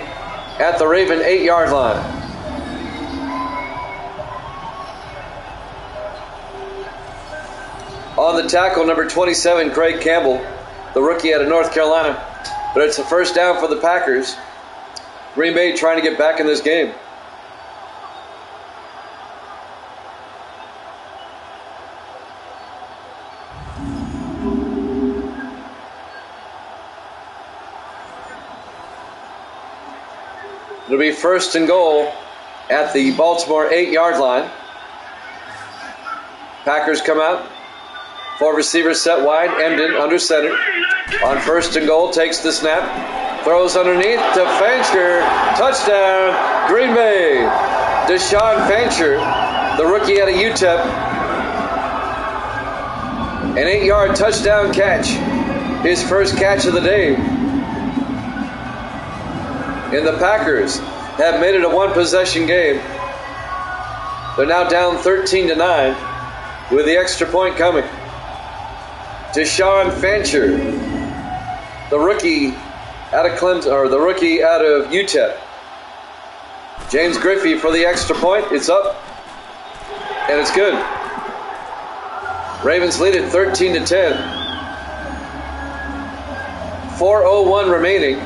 at the Raven 8-yard line. On the tackle, number 27, Craig Campbell, the rookie out of North Carolina. But it's a first down for the Packers. Green Bay trying to get back in this game. It'll be 1st and goal at the Baltimore 8-yard line. Packers come out. 4 receivers set wide. Emden under center. On 1st and goal, takes the snap. Throws underneath to Fancher. Touchdown, Green Bay. Deshaun Fancher, the rookie out of UTEP. An 8-yard touchdown catch. His first catch of the day. And the Packers have made it a one-possession game. They're now down 13-9 with the extra point coming. Deshaun Fancher, the rookie out of Clemson, or the rookie out of UTEP. James Griffey for the extra point. It's up, and it's good. Ravens lead it 13-10. 4:01 remaining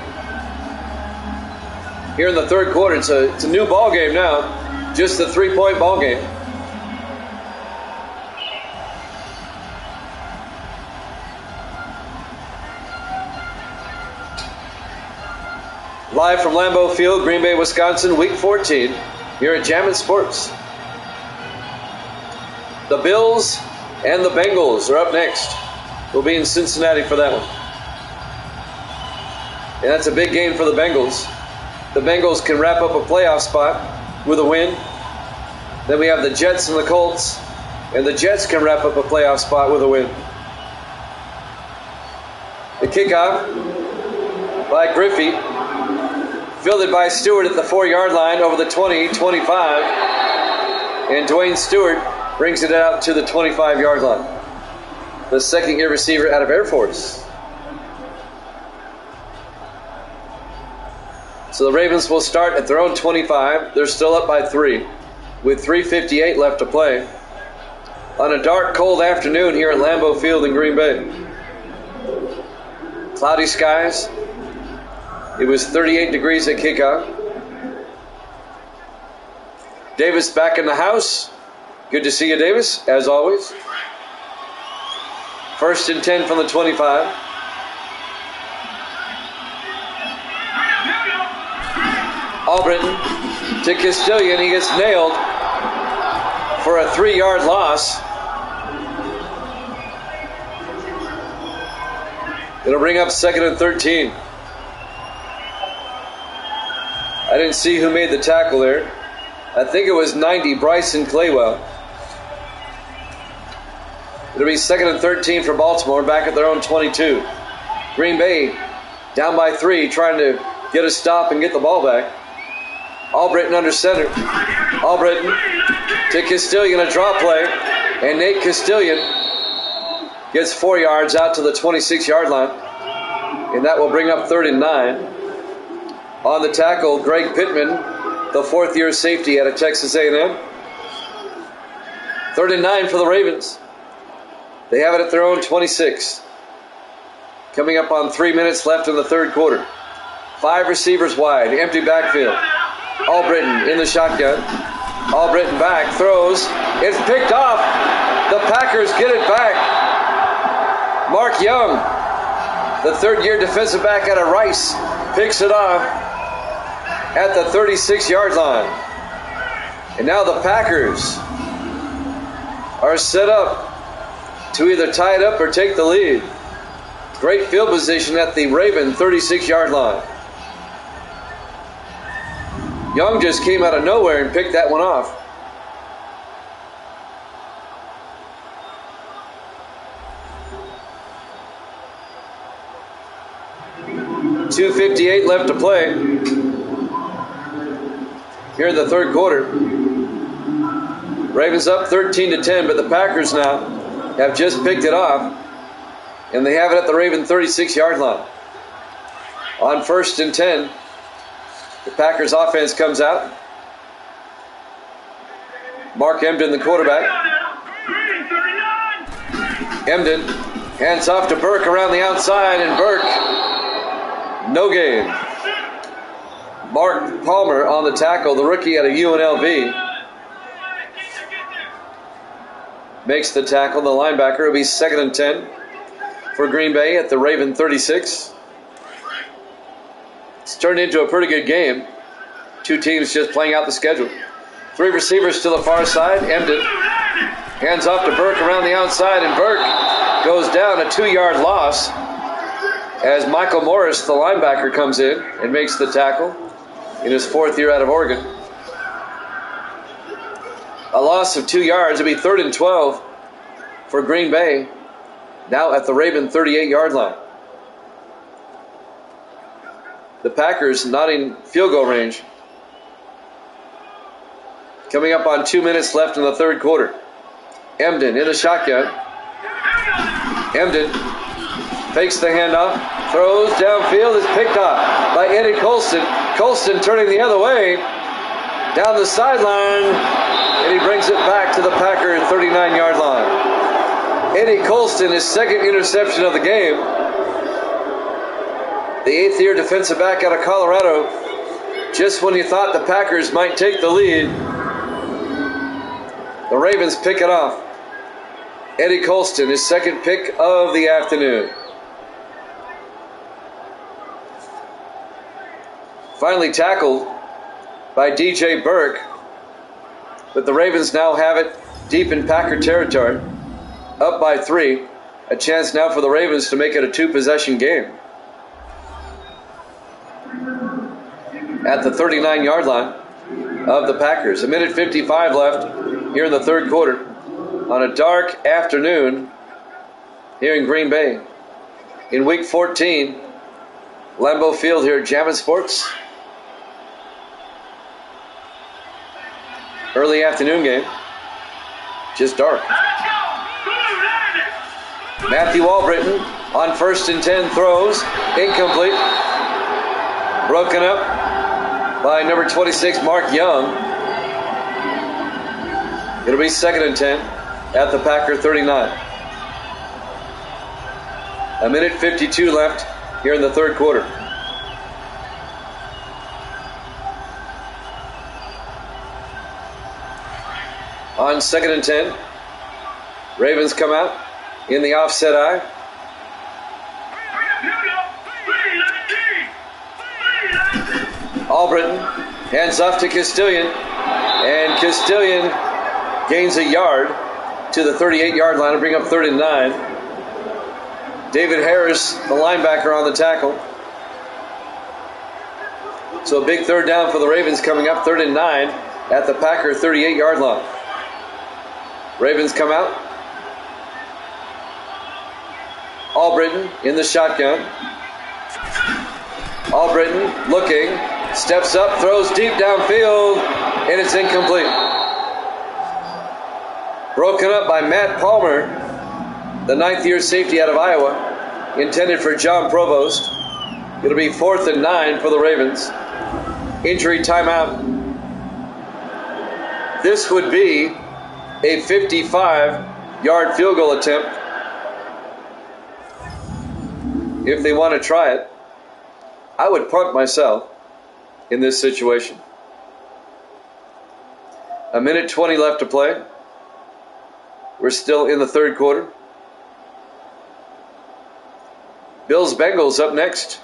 here in the third quarter. It's a new ball game now, just a 3-point ball game. Live from Lambeau Field, Green Bay, Wisconsin, Week 14, here at Jammin' Sports. The Bills And the Bengals are up next. We'll be in Cincinnati for that one. And that's a big game for the Bengals. The Bengals can wrap up a playoff spot with a win. Then we have the Jets and the Colts. And the Jets can wrap up a playoff spot with a win. The kickoff by Griffey. Fielded by Stewart at the 4-yard line over the 20, 25. And Dwayne Stewart brings it out to the 25-yard line. The second-year receiver out of Air Force. So the Ravens will start at their own 25. They're still up by 3 with 3:58 left to play on a dark, cold afternoon here at Lambeau Field in Green Bay. Cloudy skies. It was 38 degrees at kickoff. Davis back in the house. Good to see you, Davis, as always. 1st and 10 from the 25. Albritton to Castilian. He gets nailed for a 3-yard loss. It'll bring up 2nd and 13. I didn't see who made the tackle there. I think it was 90, Bryson Claywell. It'll be 2nd and 13 for Baltimore, back at their own 22. Green Bay down by 3, trying to get a stop and get the ball back. Albritton under center. Albritton to Castilian, a draw play. And Nate Castilian gets 4 yards out to the 26-yard line. And that will bring up 3rd and 9. On the tackle, Greg Pittman, the 4th-year safety out of Texas A&M. 3rd and 9 for the Ravens. They have it at their own 26. Coming up on 3 minutes left in the third quarter. 5 receivers wide, empty backfield. Albritton in the shotgun. Albritton back, throws. It's picked off. The Packers get it back. Mark Young, the 3rd-year defensive back out of Rice, picks it off at the 36-yard line. And now the Packers are set up to either tie it up or take the lead. Great field position at the Raven 36-yard line. Young just came out of nowhere and picked that one off. .258 left to play here in the third quarter. Ravens up 13-10, but the Packers now have just picked it off, and they have it at the Raven 36-yard line. On 1st and 10, the Packers offense comes out. Mark Emden, the quarterback. Emden hands off to Burke around the outside, and Burke, no gain. Mark Palmer on the tackle, the rookie out of UNLV. Makes the tackle. The linebacker will be 2nd and 10 for Green Bay at the Raven 36. It's turned into a pretty good game. 2 teams just playing out the schedule. 3 receivers to the far side. Emden hands off to Burke around the outside, and Burke goes down, a 2-yard loss as Michael Morris, the linebacker, comes in and makes the tackle in his 4th year out of Oregon. A loss of 2 yards. It'll be 3rd and 12 for Green Bay, now at the Raven 38-yard line. The Packers not in field goal range. Coming up on 2 minutes left in the third quarter. Emden in the shotgun. Emden fakes the handoff, throws downfield, is picked off by Eddie Colston. Colston turning the other way, down the sideline, and he brings it back to the Packer 39-yard line. Eddie Colston, his 2nd interception of the game. The 8th-year defensive back out of Colorado. Just when you thought the Packers might take the lead, the Ravens pick it off. Eddie Colston, his 2nd pick of the afternoon. Finally tackled by DJ Burke, but the Ravens now have it deep in Packer territory. up by 3. A chance now for the Ravens to make it a 2-possession game. At the 39-yard line of the Packers. 1:55 left here in the third quarter on a dark afternoon here in Green Bay. In Week 14, Lambeau Field here at Jammin' Sports. Early afternoon game. Just dark. Matthew Albritton on 1st and 10 throws. Incomplete. Broken up by number 26, Mark Young. It'll be 2nd and 10 at the Packer 39. 1:52 left here in the third quarter. On 2nd and 10, Ravens come out in the offset eye. Albritton hands off to Castilian, and Castilian gains a yard to the 38-yard line to bring up 3rd and 9. David Harris, the linebacker, on the tackle. So a big third down for the Ravens coming up, 3rd and 9 at the Packer 38-yard line. Ravens come out. Albritton in the shotgun. Albritton looking, steps up, throws deep downfield, and it's incomplete. Broken up by Matt Palmer, the 9th-year safety out of Iowa, intended for John Provost. It'll be 4th and 9 for the Ravens. Injury timeout. This would be a 55-yard field goal attempt if they want to try it. I would punt myself in this situation. 1:20 left to play. We're still in the third quarter. Bills Bengals up next.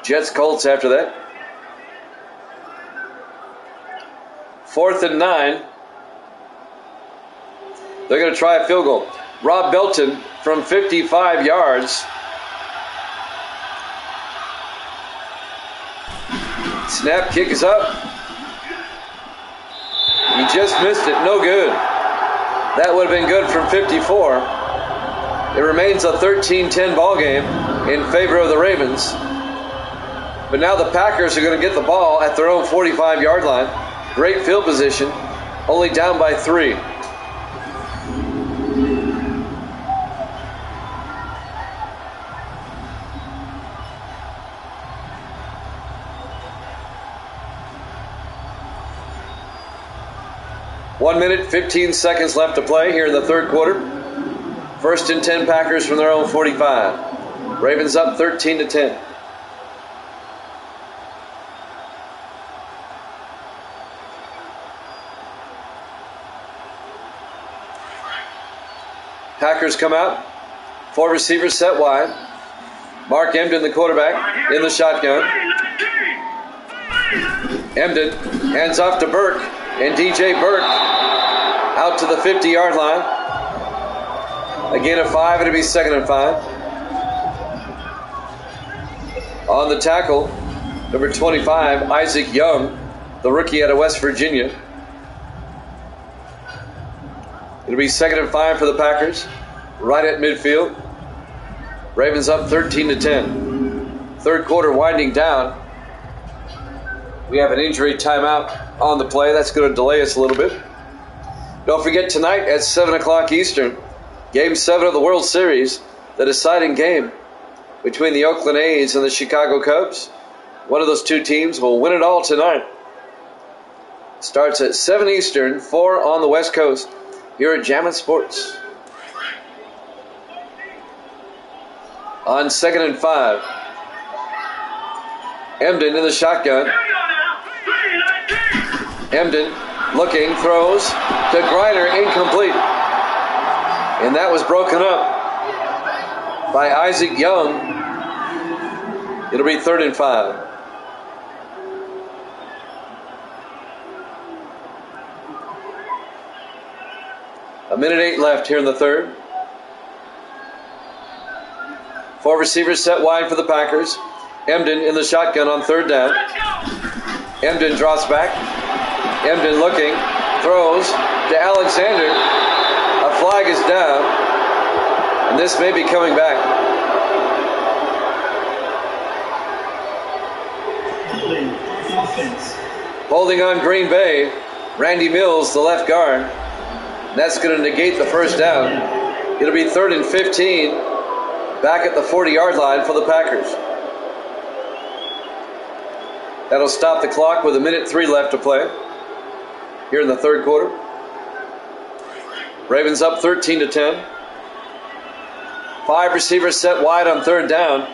Jets Colts after that. 4th and 9. They're going to try a field goal. Rob Belton from 55 yards. Snap, kick is up. He just missed it. No good. That would have been good from 54. It remains a 13-10 ball game in favor of the Ravens. But now the Packers are going to get the ball at their own 45-yard line. Great field position. Only down by 3. One minute, 15 seconds left to play here in the third quarter. 1st and 10 Packers from their own 45. Ravens up 13-10. Packers come out. 4 receivers set wide. Mark Emden, the quarterback, in the shotgun. Emden hands off to Burke. And DJ Burke out to the 50-yard line. Again a 5, it'll be 2nd and 5. On the tackle, number 25, Isaac Young, the rookie out of West Virginia. It'll be 2nd and 5 for the Packers, right at midfield. Ravens up 13-10. Third quarter winding down. We have an injury timeout on the play. That's going to delay us a little bit. Don't forget, tonight at 7 o'clock Eastern, Game 7 of the World Series, the deciding game between the Oakland A's and the Chicago Cubs. One of those two teams will win it all tonight. Starts at 7 Eastern, 4 on the West Coast, here at Jammin' Sports. On 2nd and 5, Emden in the shotgun. Emden looking, throws to Griner, incomplete. And that was broken up by Isaac Young. It'll be 3rd and 5. 1:08 left here in the third. 4 receivers set wide for the Packers. Emden in the shotgun on third down. Emden drops back. Emden looking, throws to Alexander. A flag is down, and this may be coming back. Holding on Green Bay, Randy Mills, the left guard. And that's going to negate the first down. It'll be 3rd and 15, back at the 40-yard line for the Packers. That'll stop the clock with 1:03 left to play here in the third quarter. Ravens up 13-10. 5 receivers set wide on third down.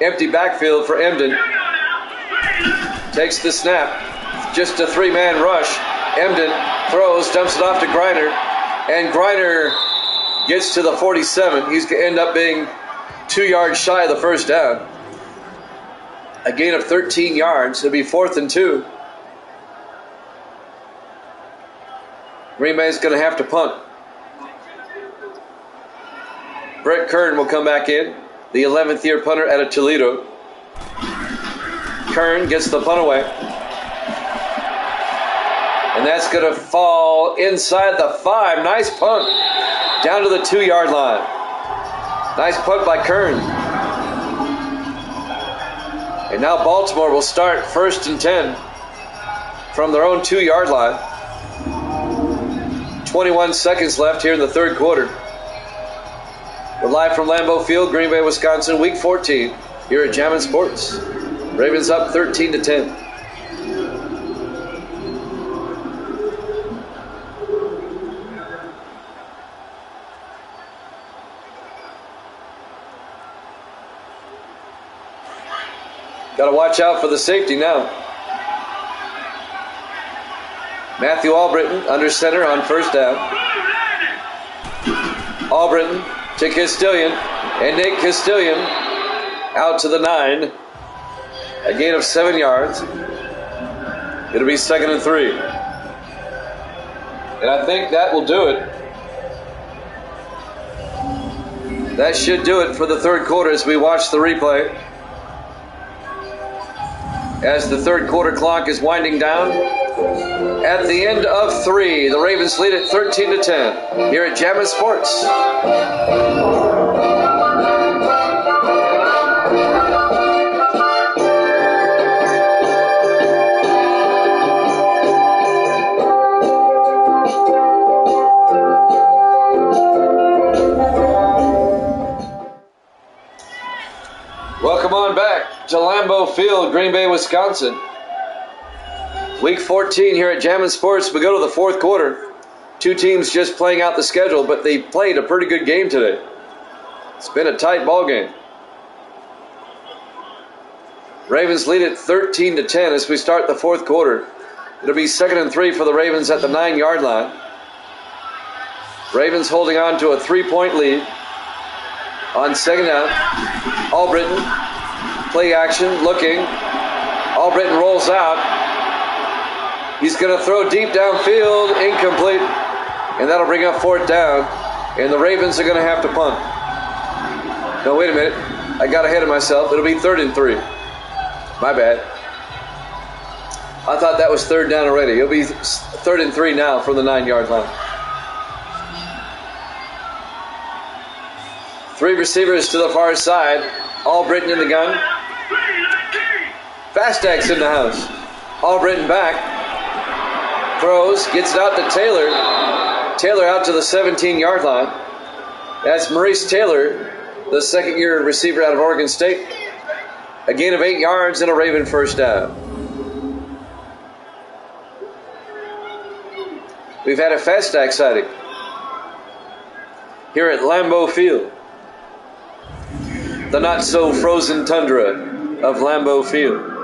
Empty backfield for Emden. Takes the snap. Just a 3-man rush. Emden throws, dumps it off to Griner. And Griner gets to the 47. He's going to end up being 2 yards shy of the first down. A gain of 13 yards. It'll be 4th and 2. Green Bay's going to have to punt. Brett Kern will come back in, the 11th year punter out of Toledo. Kern gets the punt away. And that's going to fall inside the 5. Nice punt. Down to the 2-yard line. Nice punt by Kern. And now Baltimore will start 1st and 10 from their own 2-yard line. 21 seconds left here in the third quarter. We're live from Lambeau Field, Green Bay, Wisconsin, Week 14 here at Jammin' Sports. Ravens up 13-10. Got to watch out for the safety now. Matthew Albritton under center on first down. Albritton to Castilian, and Nate Castilian out to the 9. A gain of 7 yards. It'll be 2nd and 3. And I think that will do it. That should do it for the third quarter as we watch the replay. As the third quarter clock is winding down. At the end of 3, the Ravens lead at 13-10 here at Jammin' Sports. Welcome on back to Lambeau Field, Green Bay, Wisconsin. Week 14 here at Jammin' Sports. We go to the fourth quarter. 2 teams just playing out the schedule, but they played a pretty good game today. It's been a tight ball game. Ravens lead at 13-10 as we start the fourth quarter. It'll be 2nd and 3 for the Ravens at the 9-yard line. Ravens holding on to a 3-point lead. On second down, Albritton, play action, looking. Albritton rolls out. He's going to throw deep downfield, incomplete. And that'll bring up 4th down. And the Ravens are going to have to punt. No, wait a minute. I got ahead of myself. It'll be 3rd and 3. My bad. I thought that was 3rd down already. It'll be 3rd and 3 now from the 9-yard line. 3 receivers to the far side. Albritton in the gun. Fastag's in the house. Albritton back. Throws, gets it out to Taylor. Taylor out to the 17-yard line. That's Maurice Taylor, the 2nd-year receiver out of Oregon State. A gain of 8 yards and a Raven first down. We've had a Fastag sighting here at Lambeau Field. The not-so-frozen tundra of Lambeau Field.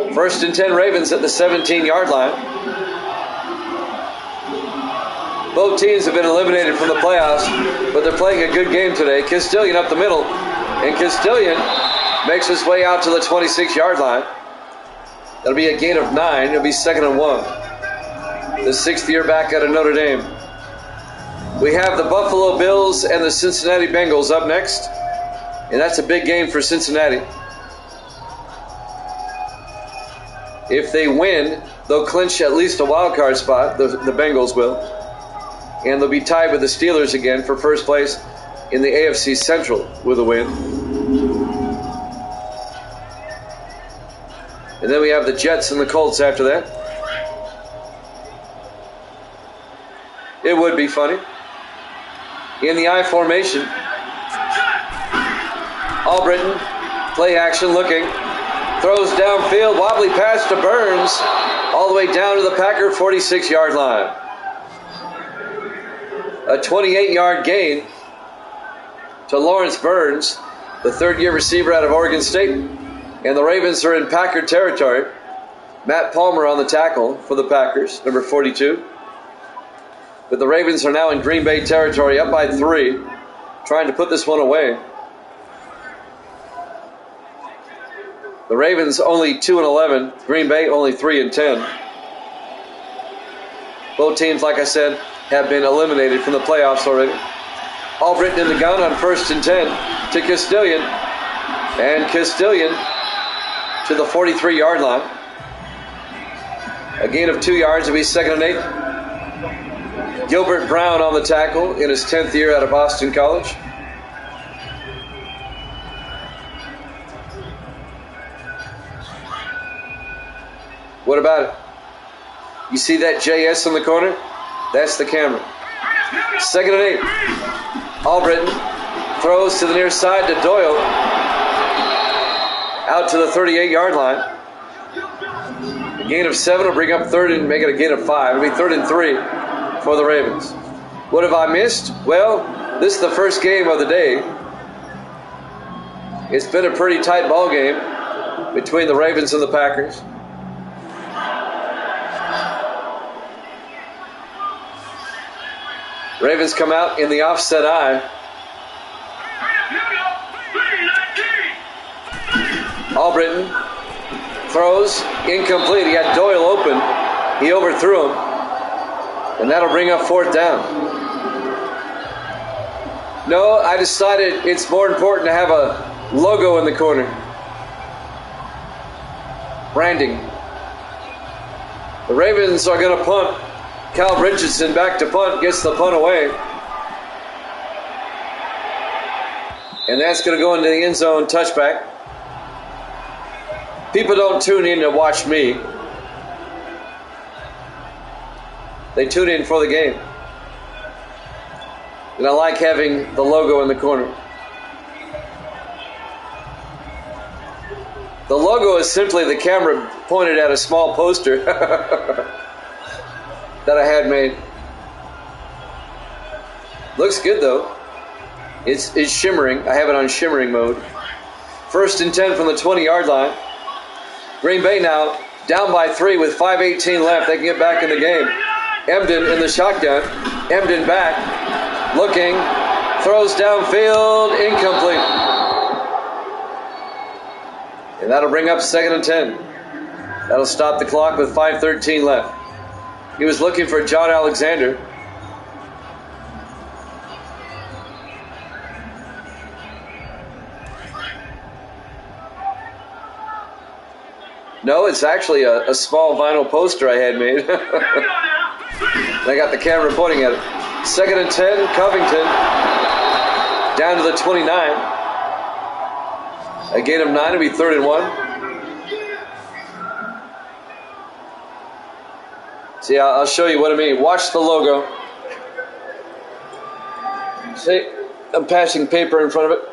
1st and 10 Ravens at the 17-yard line. Both teams have been eliminated from the playoffs, but they're playing a good game today. Castilian up the middle, and Castilian makes his way out to the 26-yard line. That'll be a gain of 9. It'll be 2nd and 1. the sixth year back out of Notre Dame. We have the Buffalo Bills and the Cincinnati Bengals up next, and that's a big game for Cincinnati. If they win, they'll clinch at least a wild card spot, the Bengals will, and they'll be tied with the Steelers again for first place in the AFC Central with a win. And then we have the Jets and the Colts after that. It would be funny. In the I formation, Albritton, play action looking, throws downfield, wobbly pass to Burns, all the way down to the Packer 46-yard line. A 28-yard gain to Lawrence Burns, the third-year receiver out of Oregon State, and the Ravens are in Packer territory. Matt Palmer on the tackle for the Packers, number 42. But the Ravens are now in Green Bay territory, up by 3, trying to put this one away. The Ravens only 2-11, Green Bay only 3-10. Both teams, like I said, have been eliminated from the playoffs already. Albritton in the gun on 1st and 10 to Castilian, and Castilian to the 43-yard line. A gain of 2 yards, it'll be 2nd and 8. Gilbert Brown on the tackle in his 10th year out of Boston College. What about it? You see that JS in the corner? That's the camera. 2nd and 8. Albritton throws to the near side to Doyle. Out to the 38-yard line. A gain of 7 will bring up 3rd and make it a gain of 5. It'll be 3rd and 3 for the Ravens. What have I missed? Well, this is the first game of the day. It's been a pretty tight ball game between the Ravens and the Packers. Ravens come out in the offset eye. Albritton throws, incomplete. He had Doyle open. He overthrew him. And that'll bring up 4th down. No, I decided it's more important to have a logo in the corner. Branding. The Ravens are going to punt. Cal Richardson back to punt, gets the punt away. And that's going to go into the end zone touchback. People don't tune in to watch me. They tune in for the game. And I like having the logo in the corner. The logo is simply the camera pointed at a small poster that I had made. Looks good though. It's shimmering. I have it on shimmering mode. 1st and 10 from the 20-yard line. Green Bay now down by 3 with 5:18 left. They can get back in the game. Emden in the shotgun. Emden back. Looking. Throws downfield. Incomplete. And that'll bring up 2nd and 10. That'll stop the clock with 5:13 left. He was looking for John Alexander. No, it's actually a small vinyl poster I had made. I got the camera pointing at it. 2nd and 10, Covington. Down to the 29. A gain of 9, it'll be 3rd and 1. See, I'll show you what I mean. Watch the logo. See, I'm passing paper in front of it.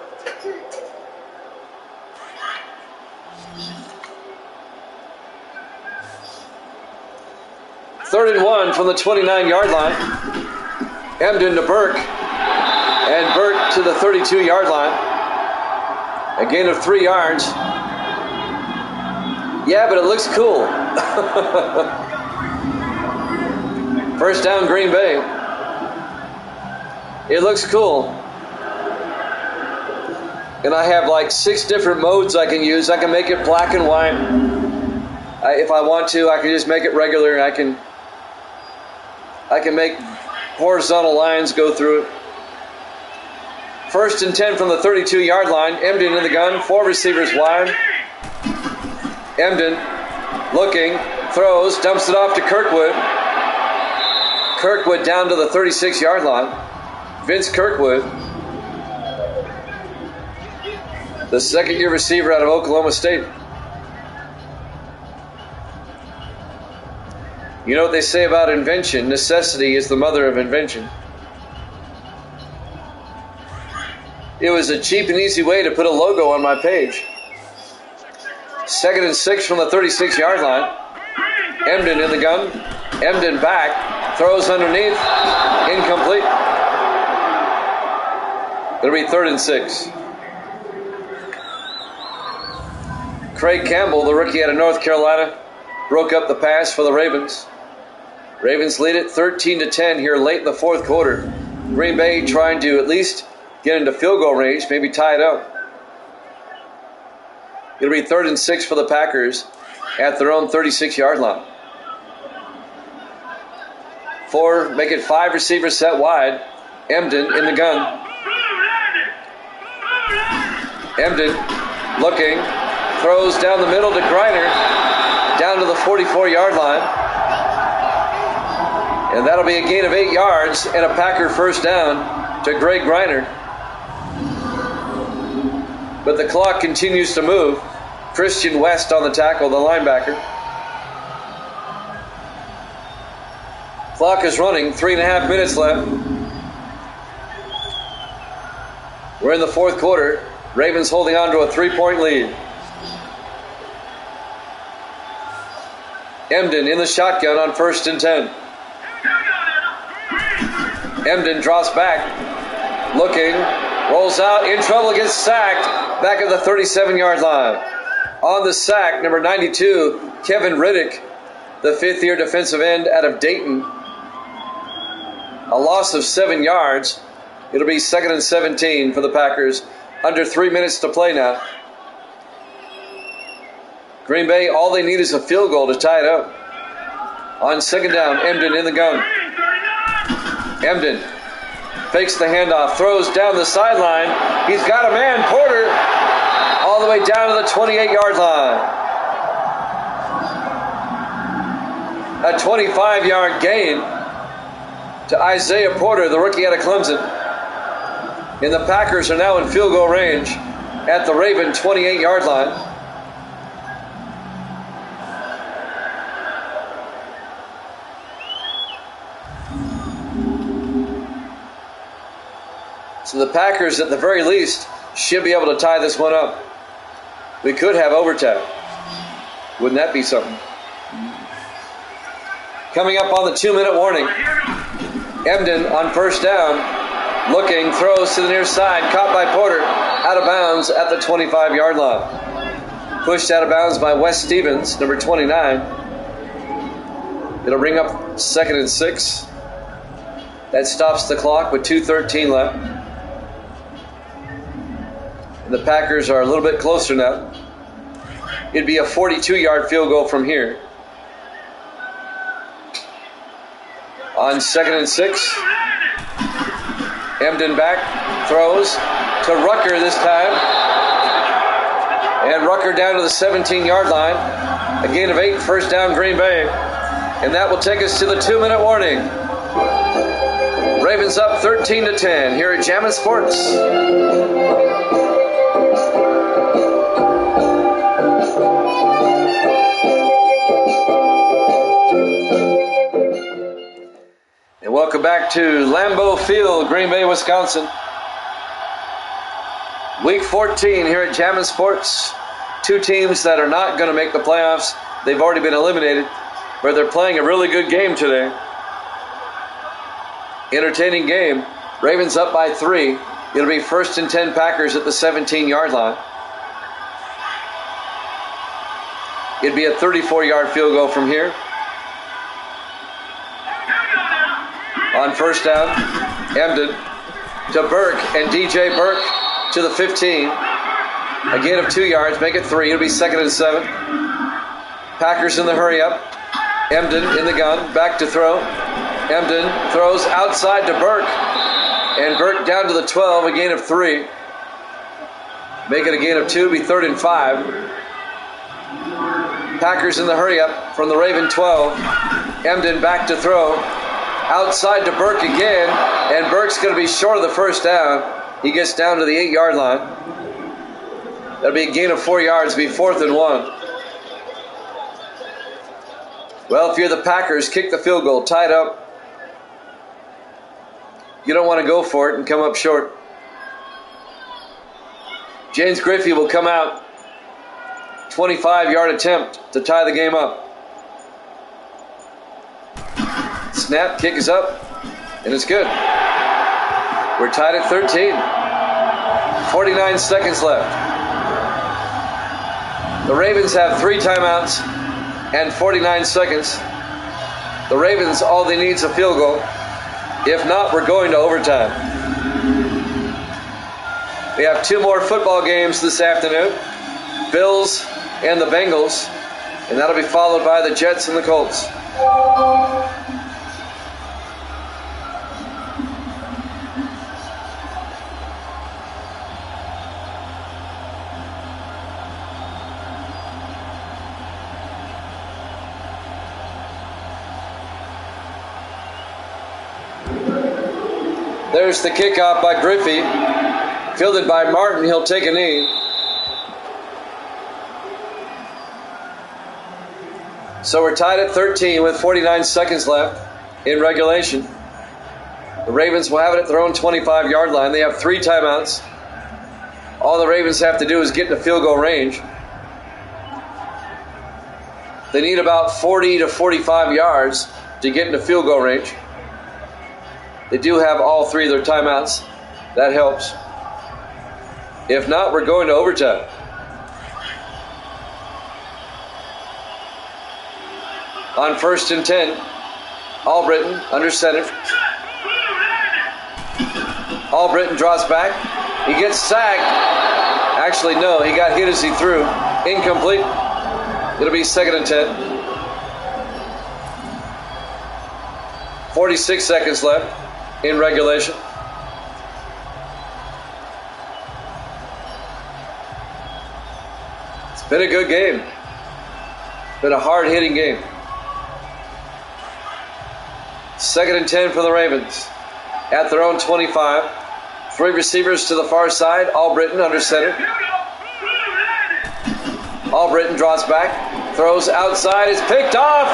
Third and 1 from the 29-yard line. Emden to Burke. And Burke to the 32-yard line. A gain of 3 yards. Yeah, but it looks cool. First down, Green Bay. It looks cool. And I have like 6 different modes I can use. I can make it black and white. If I want to, I can just make it regular. I can I can make horizontal lines go through it. 1st and 10 from the 32-yard line. Emden in the gun. 4 receivers wide. Emden looking, throws, dumps it off to Kirkwood. Kirkwood down to the 36-yard line. Vince Kirkwood, the second-year receiver out of Oklahoma State. You know what they say about invention? Necessity is the mother of invention. It was a cheap and easy way to put a logo on my page. 2nd and 6 from the 36-yard line. Emden in the gun. Emden back. Throws underneath. Incomplete. It'll be 3rd and 6. Craig Campbell, the rookie out of North Carolina, broke up the pass for the Ravens. Ravens lead it 13-10 here late in the 4th quarter. Green Bay trying to at least get into field goal range, maybe tie it up. It'll be 3rd and 6 for the Packers at their own 36-yard line. 4, make it 5 receivers set wide. Emden in the gun. Emden looking, throws down the middle to Griner, down to the 44-yard line. And that'll be a gain of 8 yards and a Packer first down to Greg Griner. But the clock continues to move. Christian West on the tackle, the linebacker. Clock is running, 3.5 minutes left. We're in the 4th quarter. Ravens holding on to a 3-point lead. Emden in the shotgun on 1st and 10. Emden drops back, looking, rolls out, in trouble, gets sacked, back at the 37-yard line. On the sack, number 92, Kevin Riddick, the 5th-year defensive end out of Dayton. A loss of 7 yards. It'll be 2nd and 17 for the Packers. Under 3 minutes to play now. Green Bay, all they need is a field goal to tie it up. On 2nd down, Emden in the gun. Emden fakes the handoff, throws down the sideline. He's got a man, Porter, all the way down to the 28-yard line. A 25-yard gain to Isaiah Porter, the rookie out of Clemson. And the Packers are now in field goal range at the Raven 28-yard line. So the Packers, at the very least, should be able to tie this one up. We could have overtime. Wouldn't that be something? Coming up on the 2-minute warning. Emden on 1st down. Looking, throws to the near side. Caught by Porter. Out of bounds at the 25-yard line. Pushed out of bounds by Wes Stevens, number 29. It'll bring up 2nd and 6. That stops the clock with 2:13 left. And the Packers are a little bit closer now. It'd be a 42-yard field goal from here. On 2nd and 6. Emden back, throws to Rucker this time. And Rucker down to the 17-yard line. A gain of 8, first down Green Bay. And that will take us to the 2-minute warning. Ravens up 13-10 here at Jammin' Sports. And welcome back to Lambeau Field, Green Bay, Wisconsin. Week 14 here at Jammin' Sports. 2 teams that are not going to make the playoffs. They've already been eliminated, but they're playing a really good game today. Entertaining game. Ravens up by 3. It'll be 1st and 10 Packers at the 17-yard line. It'd be a 34-yard field goal from here. On 1st down, Emden to Burke, and DJ Burke to the 15. A gain of 2 yards, make it 3. It'll be 2nd and 7. Packers in the hurry up. Emden in the gun, back to throw. Emden throws outside to Burke. And Burke down to the 12, a gain of 3. Make it a gain of 2, be 3rd and 5. Packers in the hurry up from the Raven 12. Emden back to throw. Outside to Burke again. And Burke's going to be short of the first down. He gets down to the 8-yard line. That'll be a gain of 4 yards, be 4th and 1. Well, if you're the Packers, kick the field goal, tie it up. You don't want to go for it and come up short. James Griffey will come out. 25-yard attempt to tie the game up. Snap, kick is up, and it's good. We're tied at 13. 49 seconds left. The Ravens have 3 timeouts and 49 seconds. The Ravens, all they need is a field goal. If not, we're going to overtime. We have 2 more football games this afternoon. Bills and the Bengals. And that'll be followed by the Jets and the Colts. There's the kickoff by Griffey. Fielded by Martin. He'll take a knee. So we're tied at 13 with 49 seconds left in regulation. The Ravens will have it at their own 25-yard line. They have 3 timeouts. All the Ravens have to do is get in the field goal range. They need about 40 to 45 yards to get into field goal range. They do have all 3 of their timeouts. That helps. If not, we're going to overtime. On 1st and 10, Albritton under center. Albritton draws back. He gets sacked. Actually, no, he got hit as he threw. Incomplete. It'll be 2nd and 10. 46 seconds left in regulation. It's been a good game. It's been a hard-hitting game. 2nd and 10 for the Ravens. At their own 25. 3 receivers to the far side. Albritton under center. Albritton draws back. Throws outside. Is picked off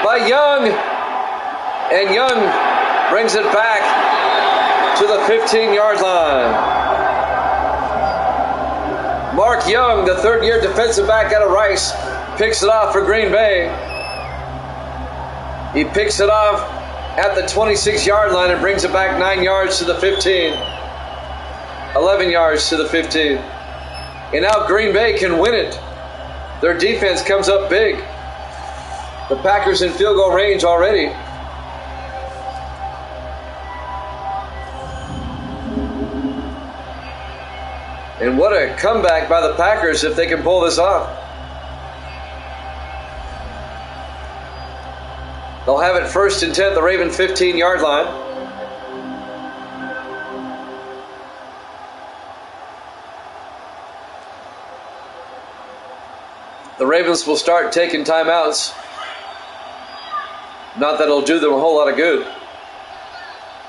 by Young. And Young brings it back to the 15-yard line. Mark Young, the 3rd-year defensive back out of Rice, picks it off for Green Bay. He picks it off at the 26-yard line and brings it back 9 yards to the 15. 11 yards to the 15. And now Green Bay can win it. Their defense comes up big. The Packers in field goal range already. And what a comeback by the Packers if they can pull this off. They'll have it 1st and 10, the Raven 15-yard line. The Ravens will start taking timeouts. Not that it'll do them a whole lot of good.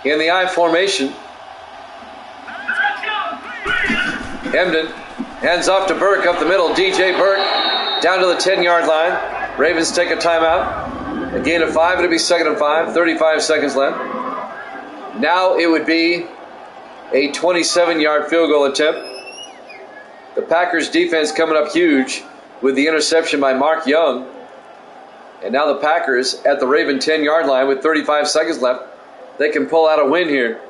In the I formation, Emden hands off to Burke up the middle. DJ Burke down to the 10-yard line. Ravens take a timeout. A gain of 5. It'll be 2nd and 5. 35 seconds left. Now it would be a 27-yard field goal attempt. The Packers defense coming up huge with the interception by Mark Young. And now the Packers at the Raven 10-yard line with 35 seconds left. They can pull out a win here.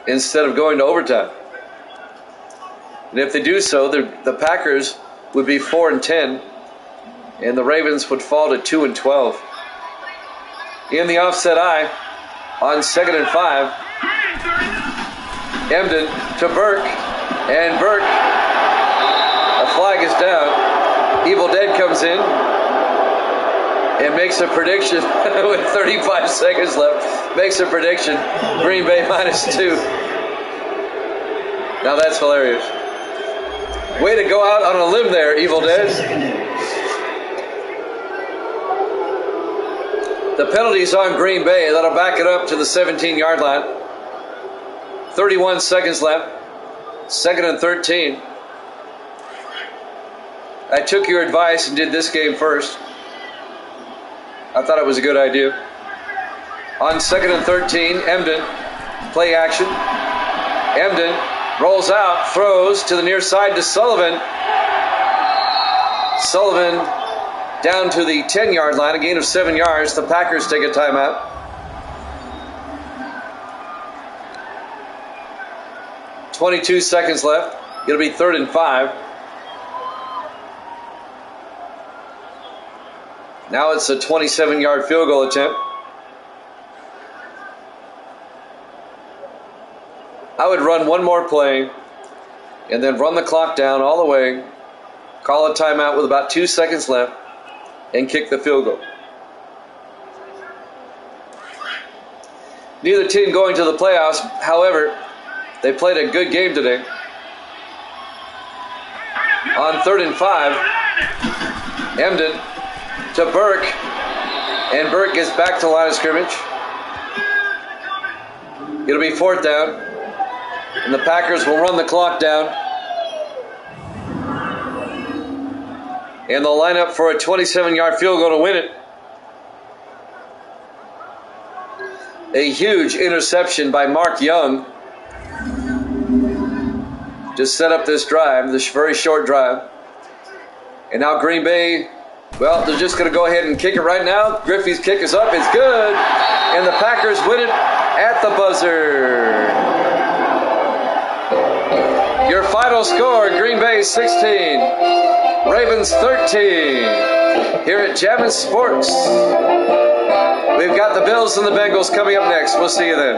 Instead of going to overtime. And if they do so, the Packers would be 4 and 10, and the Ravens would fall to 2 and 12. In the offset I, on 2nd and 5, Emden to Burke, and Burke, a flag is down. Evil Dead comes in and makes a prediction with 35 seconds left. Makes a prediction. Green Bay -2. Now that's hilarious. Way to go out on a limb there, Evil Dead. The penalty's on Green Bay. That'll back it up to the 17-yard line. 31 seconds left. 2nd and 13. I took your advice and did this game first. I thought it was a good idea. On 2nd and 13, Emden, play action. Emden rolls out, throws to the near side to Sullivan. Sullivan down to the 10-yard line, a gain of 7 yards. The Packers take a timeout. .22 seconds left. It'll be 3rd and 5. Now it's a 27-yard field goal attempt. I would run one more play and then run the clock down all the way, call a timeout with about 2 seconds left, and kick the field goal. Neither team going to the playoffs. However, they played a good game today. On 3rd and 5, Emden to Burke, and Burke gets back to the line of scrimmage. It'll be 4th down, and the Packers will run the clock down, and they'll line up for a 27-yard field goal to win it. A huge interception by Mark Young to set up this drive, this very short drive. And now Green Bay, well, they're just going to go ahead and kick it right now. Griffey's kick is up. It's good. And the Packers win it at the buzzer. Your final score, Green Bay 16, Ravens 13. Here at Jammin' Sports. We've got the Bills and the Bengals coming up next. We'll see you then.